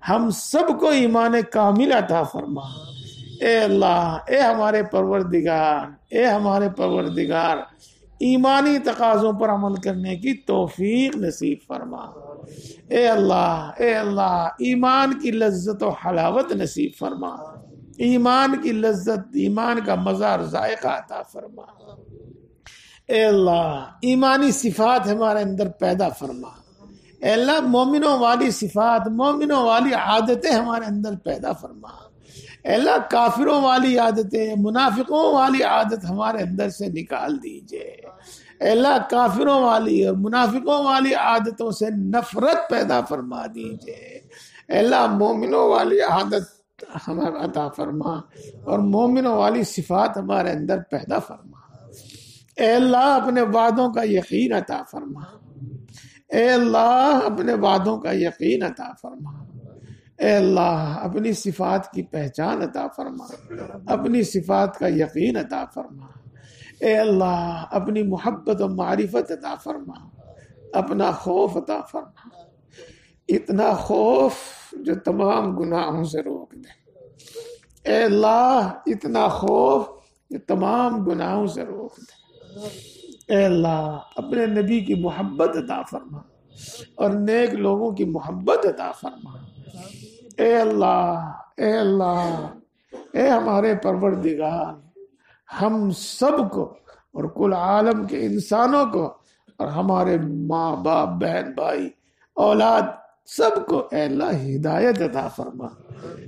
ہم سب کو ایمان کامل عطا فرما۔ اے اللہ، اے ہمارے پروردگار، اے ہمارے پروردگار ایمانی تقاضوں پر عمل کرنے کی توفیق نصیب فرما۔ اے اللہ ایمان کی لذت و حلاوت نصیب فرما، ایمان کی لذت، ایمان کا مزہ اور ذائقہ عطا فرما۔ اے اللہ ایمانی صفات ہمارے اندر پیدا فرما۔ اے اللہ مومنوں والی صفات، مومنوں والی عادتیں ہمارے اندر پیدا فرما۔ اے اللہ کافروں والی عادتیں، منافقوں والی عادت ہمارے اندر سے نکال دیجئے۔ اے اللہ کافروں والی اور منافقوں والی عادتوں سے نفرت پیدا فرما دیجئے۔ اے اللہ مومنوں والی عادت ہمیں عطا فرما اور مومنوں والی صفات ہمارے اندر پیدا فرما۔ اے اللہ اپنے وعدوں کا یقین عطا فرما۔ اے اللہ اپنے وعدوں کا یقین عطا فرما، اے اللہ اپنی صفات کی پہچان عطا فرما، اپنی صفات کا یقین عطا فرما، اے اللہ اپنی محبت و معرفت عطا فرما، اپنا خوف عطا فرما، اتنا خوف جو تمام گناہوں سے روک دے، اے اللہ اتنا خوف جو تمام گناہوں سے روک دے، اے اللہ اپنے نبی کی محبت عطا فرما اور نیک لوگوں کی محبت عطا فرما، اے اللہ اے اللہ اے ہمارے پروردگار، ہم سب کو اور کل عالم کے انسانوں کو اور ہمارے ماں باپ بہن بھائی اولاد سب کو اے اللہ ہدایت عطا فرما،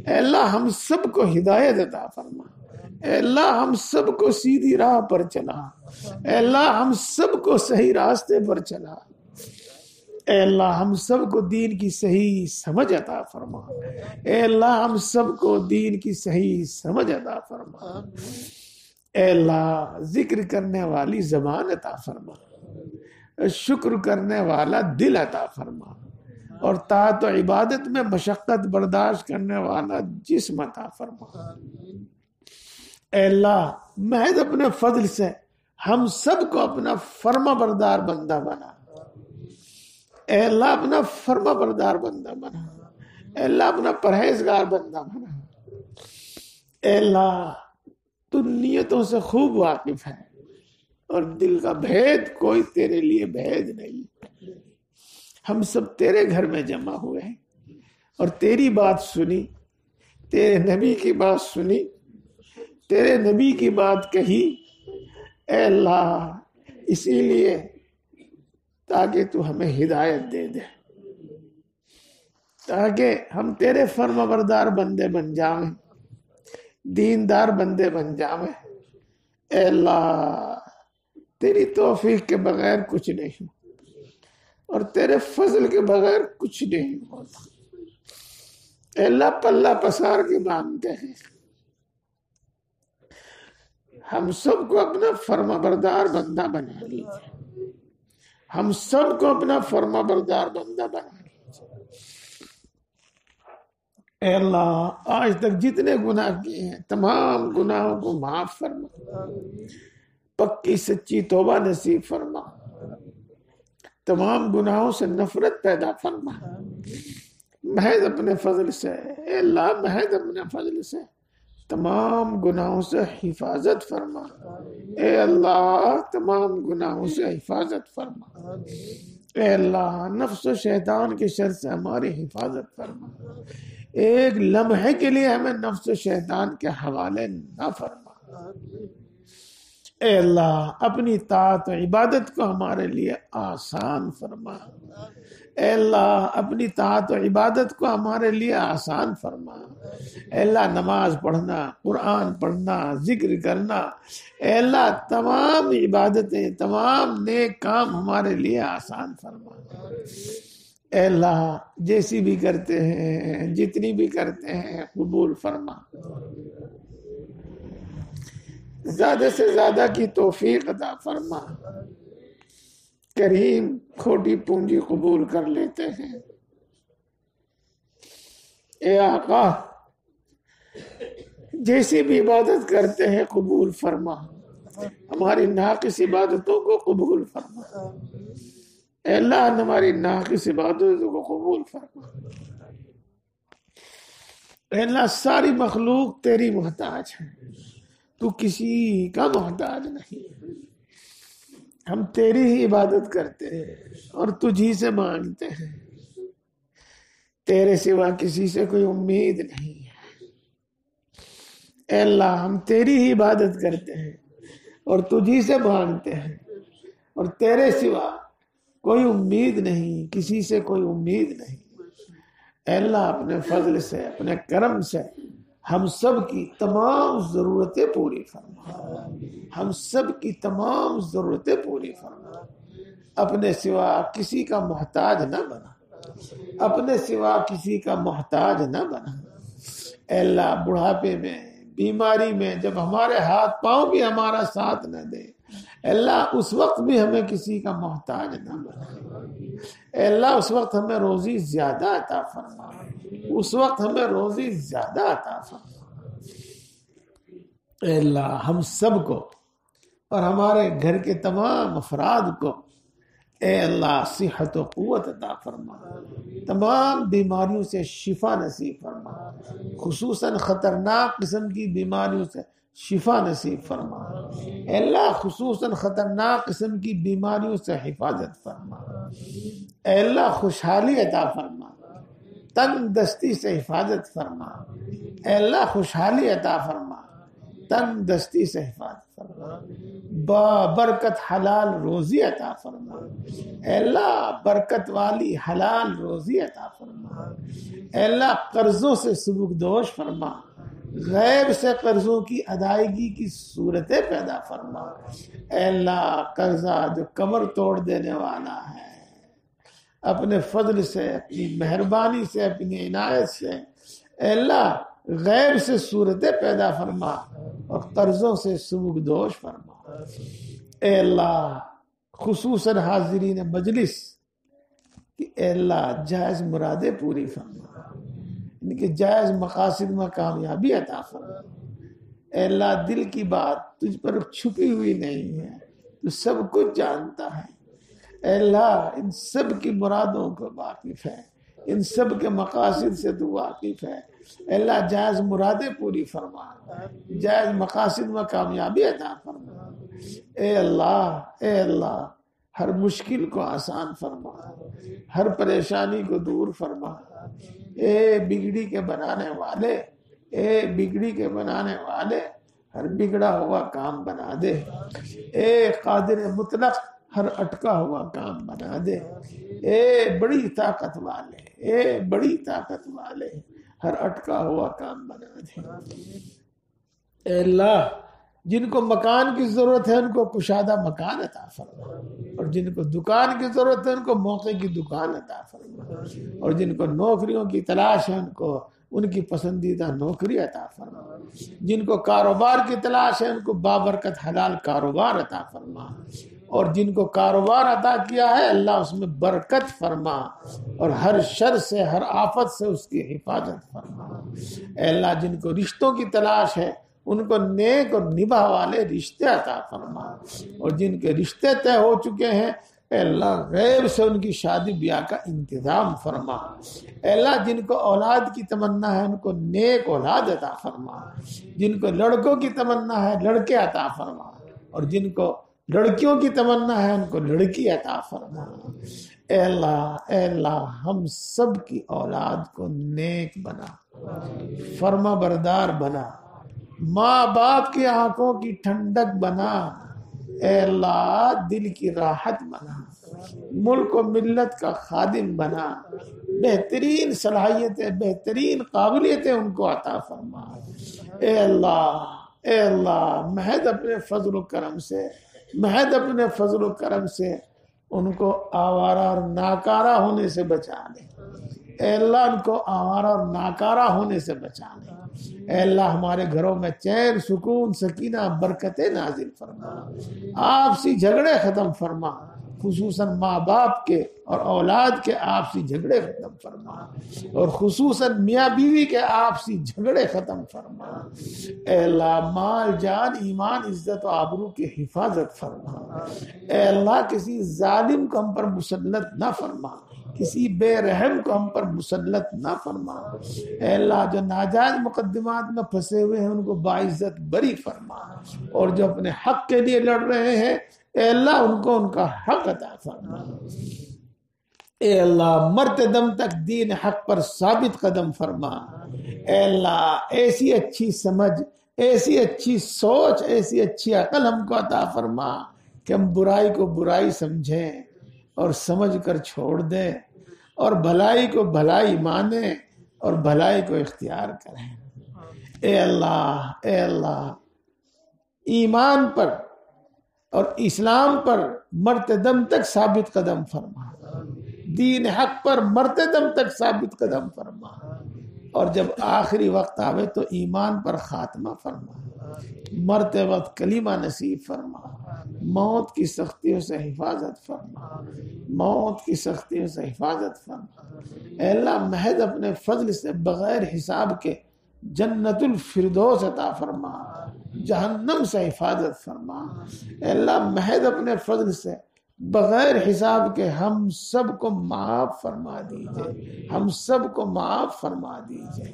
اے اللہ ہم سب کو ہدایت عطا فرما، اے اللہ ہم سب کو سیدھی راہ پر چلا، اے اللہ ہم سب کو صحیح راستے پر چلا، اے اللہ ہم سب کو دین کی صحیح سمجھ عطا فرما، اے اللہ ہم سب کو دین کی صحیح سمجھ عطا فرما، اے اللہ ذکر کرنے والی زبان عطا فرما، شکر کرنے والا دل عطا فرما، اور طاعت و عبادت میں مشقت برداشت کرنے والا جسم عطا فرما، اے اللہ محض اپنے فضل سے ہم سب کو اپنا فرما بردار بندہ بنا، اے اللہ اپنا فرما بردار بندہ بنا، اے اللہ اپنا پرہیزگار بندہ بنا، اے اللہ تو نیتوں سے خوب واقف ہے اور دل کا بھید کوئی تیرے لیے بھید نہیں، ہم سب تیرے گھر میں جمع ہوئے ہیں اور تیری بات سنی، تیرے نبی کی بات سنی، تیرے نبی کی بات کہی، اے اللہ اسی لیے تاکہ تو ہمیں ہدایت دے دے، تاکہ ہم تیرے فرما بردار بندے بن جائیں، دیندار بندے بن جائیں، اے اللہ تیری توفیق کے بغیر کچھ نہیں اور تیرے فضل کے بغیر کچھ نہیں ہوتا، اے اللہ پلہ پسار کے مانگتے ہیں، ہم سب کو اپنا فرما بردار بندہ بنا لیجیے، ہم سب کو اپنا فرما بردار بندہ بنا لیجیے، اے اللہ آج تک جتنے گناہ کیے ہیں تمام گناہوں کو معاف فرما، پکی سچی توبہ نصیب فرما، تمام گناہوں سے نفرت پیدا فرما، محض اپنے فضل سے اے اللہ محض اپنے فضل سے تمام گناہوں سے حفاظت فرما، اے اللہ تمام گناہوں سے حفاظت فرما، اے اللہ نفس و شیطان کے شر سے ہماری حفاظت فرما، ایک لمحے کے لیے ہمیں نفس و شیطان کے حوالے نہ فرما، اے اللہ اپنی طاعت و عبادت کو ہمارے لیے آسان فرما، اے اللہ اپنی طاعت و عبادت کو ہمارے لیے آسان فرما، اے اللہ نماز پڑھنا، قرآن پڑھنا، ذکر کرنا، اے اللہ تمام عبادتیں تمام نیک کام ہمارے لیے آسان فرما، اے اللہ جیسی بھی کرتے ہیں جتنی بھی کرتے ہیں قبول فرما، زیادہ سے زیادہ کی توفیق عطا فرما، کریم کھوٹی پونجی قبول کر لیتے ہیں، اے آقا جیسی بھی عبادت کرتے ہیں قبول فرما، ہماری ناقص عبادتوں کو قبول فرما، اے اللہ ہماری ناقص عبادتوں کو قبول فرما، اے اللہ ساری مخلوق تیری محتاج ہے، تو کسی کا محتاج نہیں، ہم تیری ہی عبادت کرتے ہیں اور تجھی سے مانگتے ہیں، تیرے سوا کسی سے کوئی امید نہیں ہے، اے اللہ ہم تیری ہی عبادت کرتے ہیں اور تجھی سے مانگتے ہیں اور تیرے سوا کوئی امید نہیں، کسی سے کوئی امید نہیں، اے اللہ اپنے فضل سے اپنے کرم سے ہم سب کی تمام ضرورتیں پوری فرما، ہم سب کی تمام ضرورتیں پوری فرما، اپنے سوا کسی کا محتاج نہ بنا، اپنے سوا کسی کا محتاج نہ بنا، اے اللہ بڑھاپے میں بیماری میں جب ہمارے ہاتھ پاؤں بھی ہمارا ساتھ نہ دے، اے اللہ اس وقت بھی ہمیں کسی کا محتاج نہ بنا، اے اللہ اس وقت ہمیں روزی زیادہ عطا فرما، اس وقت ہمیں روزی زیادہ عطا فرما۔ اے اللہ ہم سب کو اور ہمارے گھر کے تمام افراد کو اے اللہ صحت و قوت عطا فرما، تمام بیماریوں سے شفا نصیب فرما، خصوصاً خطرناک قسم کی بیماریوں سے شفا نصیب فرما، اے اللہ خصوصاً خطرناک قسم کی بیماریوں سے حفاظت فرما، اے اللہ خوشحالی عطا فرما، تنگ دستی سے حفاظت فرما، اے اللہ خوشحالی عطا فرما، تنگ دستی سے حفاظت فرما، برکت حلال روزی عطا فرما، اے اللہ برکت والی حلال روزی عطا فرما، اے اللہ قرضوں سے سبکدوش فرما، غیب سے قرضوں کی ادائیگی کی صورتیں پیدا فرما، اے اللہ قرضہ جو کمر توڑ دینے والا ہے اپنے فضل سے، اپنی مہربانی سے، اپنی عنایت سے اے اللہ غیب سے صورتیں پیدا فرما اور قرضوں سے سبکدوش فرما، اے اللہ خصوصاً حاضرین مجلس کہ اے اللہ جائز مرادیں پوری فرما، ان کے جائز مقاصد میں کامیابی عطا فرما، اے اللہ دل کی بات تجھ پر چھپی ہوئی نہیں ہے، تو سب کچھ جانتا ہے، اے اللہ ان سب کی مرادوں کو واقف ہے، ان سب کے مقاصد سے تو واقف ہے، اے اللہ جائز مرادیں پوری فرما، جائز مقاصد میں کامیابی عطا فرما، اے اللہ ہر مشکل کو آسان فرما، ہر پریشانی کو دور فرما، اے بگڑی کے بنانے والے، اے بگڑی کے بنانے والے ہر بگڑا ہوا کام بنا دے، اے قادر مطلق ہر اٹکا ہوا کام بنا دے، اے بڑی طاقت والے، اے بڑی طاقت والے ہر اٹکا ہوا کام بنا دے، اے اللہ جن کو مکان کی ضرورت ہے ان کو کشادہ مکان عطا فرما، اور جن کو دکان کی ضرورت ہے ان کو موقع کی دکان عطا فرما، اور جن کو نوکریوں کی تلاش ہے ان کی پسندیدہ نوکری عطا فرما، جن کو کاروبار کی تلاش ہے ان کو بابرکت حلال کاروبار عطا فرما، اور جن کو کاروبار عطا کیا ہے اللہ اس میں برکت فرما اور ہر شر سے ہر آفت سے اس کی حفاظت فرما، اے اللہ جن کو رشتوں کی تلاش ہے ان کو نیک اور نبھا والے رشتے عطا فرما، اور جن کے رشتے طے ہو چکے ہیں اے اللہ غیب سے ان کی شادی بیاہ کا انتظام فرما، اے اللہ جن کو اولاد کی تمنا ہے ان کو نیک اولاد عطا فرما، جن کو لڑکوں کی تمنا ہے لڑکے عطا فرما، اور جن کو لڑکیوں کی تمنا ہے ان کو لڑکی عطا فرما، اے اللہ ہم سب کی اولاد کو نیک بنا، فرما بردار بنا، ماں باپ کی آنکھوں کی ٹھنڈک بنا، اے اللہ دل کی راحت بنا، ملک و ملت کا خادم بنا، بہترین صلاحیتیں بہترین قابلیتیں ان کو عطا فرما، اے اللہ محض اپنے فضل و کرم سے ان کو آوارہ اور ناکارہ ہونے سے بچا لے، اے اللہ ان کو آوارہ اور ناکارہ ہونے سے بچا لے، اے اللہ ہمارے گھروں میں چین سکون سکینہ برکتیں نازل فرما، آپسی جھگڑے ختم فرما، خصوصاً ماں باپ کے اور اولاد کے آپسی جھگڑے ختم فرما، اور خصوصاً میاں بیوی کے آپسی جھگڑے ختم فرما، اے اللہ مال جان ایمان عزت و آبرو کی حفاظت فرما، اے اللہ کسی ظالم کو ہم پر مسلط نہ فرما، کسی بے رحم کو ہم پر مسلط نہ فرما، اے اللہ جو ناجائز مقدمات میں پھنسے ہوئے ہیں ان کو باعزت بری فرما، اور جو اپنے حق کے لیے لڑ رہے ہیں اے اللہ ان کو ان کا حق عطا فرما، اے اللہ مرتے دم تک دین حق پر ثابت قدم فرما، اے اللہ ایسی اچھی سمجھ، ایسی اچھی سوچ، ایسی اچھی عقل ہم کو عطا فرما کہ ہم برائی کو برائی سمجھیں اور سمجھ کر چھوڑ دیں، اور بھلائی کو بھلائی مانیں اور بھلائی کو اختیار کریں، اے اللہ ایمان پر اور اسلام پر مرتے دم تک ثابت قدم فرما، دین حق پر مرتے دم تک ثابت قدم فرما، اور جب آخری وقت آوے تو ایمان پر خاتمہ فرما، مرتے وقت کلمہ نصیب فرما، موت کی سختیوں سے حفاظت فرما، موت کی سختیوں سے حفاظت فرما۔ اے اللہ محض اپنے فضل سے بغیر حساب کے جنت الفردوس عطا فرما، جہنم سے حفاظت فرما۔ اے اللہ محض اپنے فضل سے بغیر حساب کے ہم سب کو معاف فرما دیجئے، ہم سب کو معاف فرما دیجئے۔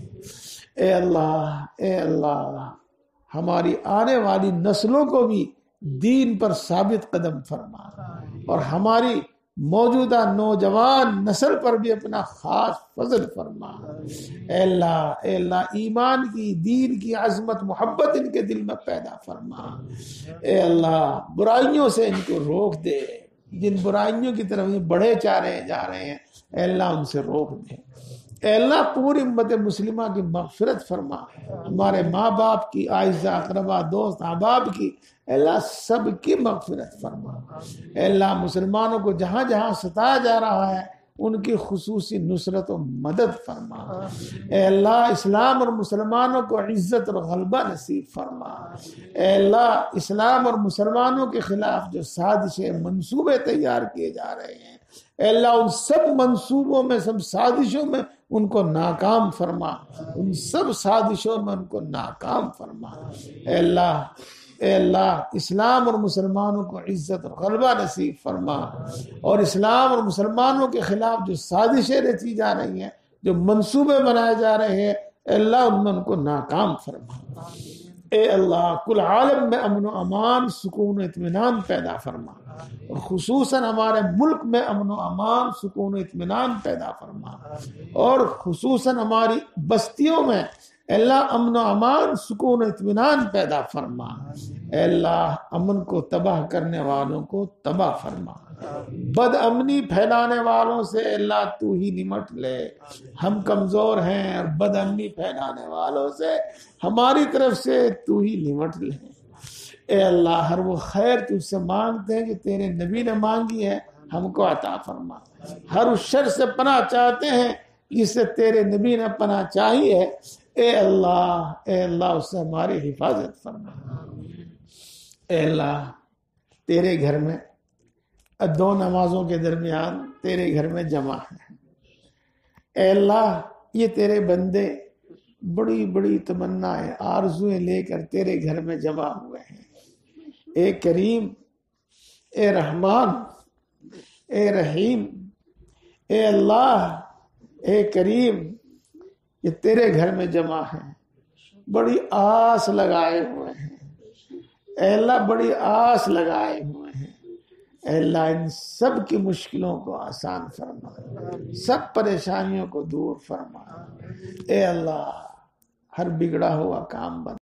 اے اللہ ہماری آنے والی نسلوں کو بھی دین پر ثابت قدم فرما، اور ہماری موجودہ نوجوان نسل پر بھی اپنا خاص فضل فرما۔ اے اللہ ایمان کی، دین کی عظمت محبت ان کے دل میں پیدا فرما۔ اے اللہ برائیوں سے ان کو روک دے، جن برائیوں کی طرف یہ بڑھے جا رہے ہیں اے اللہ ان سے روک دے۔ اے اللہ پوری امت مسلمہ کی مغفرت فرما، ہمارے ماں باپ کی، اعزاء اقربا، دوست احباب کی، اے اللہ سب کی مغفرت فرما۔ اے اللہ مسلمانوں کو جہاں جہاں ستایا جا رہا ہے ان کی خصوصی نصرت و مدد فرما۔ اے اللہ اسلام اور مسلمانوں کو عزت اور غلبہ نصیب فرما۔ اے اللہ اسلام اور مسلمانوں کے خلاف جو سازشیں منصوبے تیار کیے جا رہے ہیں اے اللہ ان سب منصوبوں میں، سب سازشوں میں ان کو ناکام فرما، ان سب سازشوں میں ان کو ناکام فرما۔ اے اللہ اسلام اور مسلمانوں کو عزت اور غلبہ نصیب فرما، اور اسلام اور مسلمانوں کے خلاف جو سازشیں رچی جا رہی ہیں، جو منصوبے بنائے جا رہے ہیں اے اللہ ان میں ان کو ناکام فرما۔ اے اللہ کل عالم میں امن و امان، سکون و اطمینان پیدا فرما، اور خصوصاً ہمارے ملک میں امن و امان، سکون و اطمینان پیدا فرما، اور خصوصاً ہماری بستیوں میں اے اللہ امن و امان، سکون و اطمینان پیدا فرما۔ اے اللہ امن کو تباہ کرنے والوں کو تباہ فرما، بد امنی پھیلانے والوں سے اے اللہ تو ہی نمٹ لے، ہم کمزور ہیں، اور بد امنی پھیلانے والوں سے ہماری طرف سے تو ہی نمٹ لے۔ اے اللہ ہر وہ خیر تجھ سے مانگتے ہیں جو تیرے نبی نے مانگی ہے ہم کو عطا فرما، ہر اس شر سے پناہ چاہتے ہیں جس سے تیرے نبی نے پناہ چاہی ہے اے اللہ اس سے ہماری حفاظت فرما۔ اے اللہ تیرے گھر میں دو نمازوں کے درمیان تیرے گھر میں جمع ہے، اے اللہ یہ تیرے بندے بڑی بڑی تمنائیں، آرزویں لے کر تیرے گھر میں جمع ہوئے ہیں۔ اے کریم، اے رحمان، اے رحیم، اے اللہ، اے کریم، یہ تیرے گھر میں جمع ہیں، بڑی آس لگائے ہوئے ہیں اے اللہ، بڑی آس لگائے ہوئے ہیں اے اللہ، ان سب کی مشکلوں کو آسان فرما، سب پریشانیوں کو دور فرما اے اللہ، ہر بگڑا ہوا کام بنا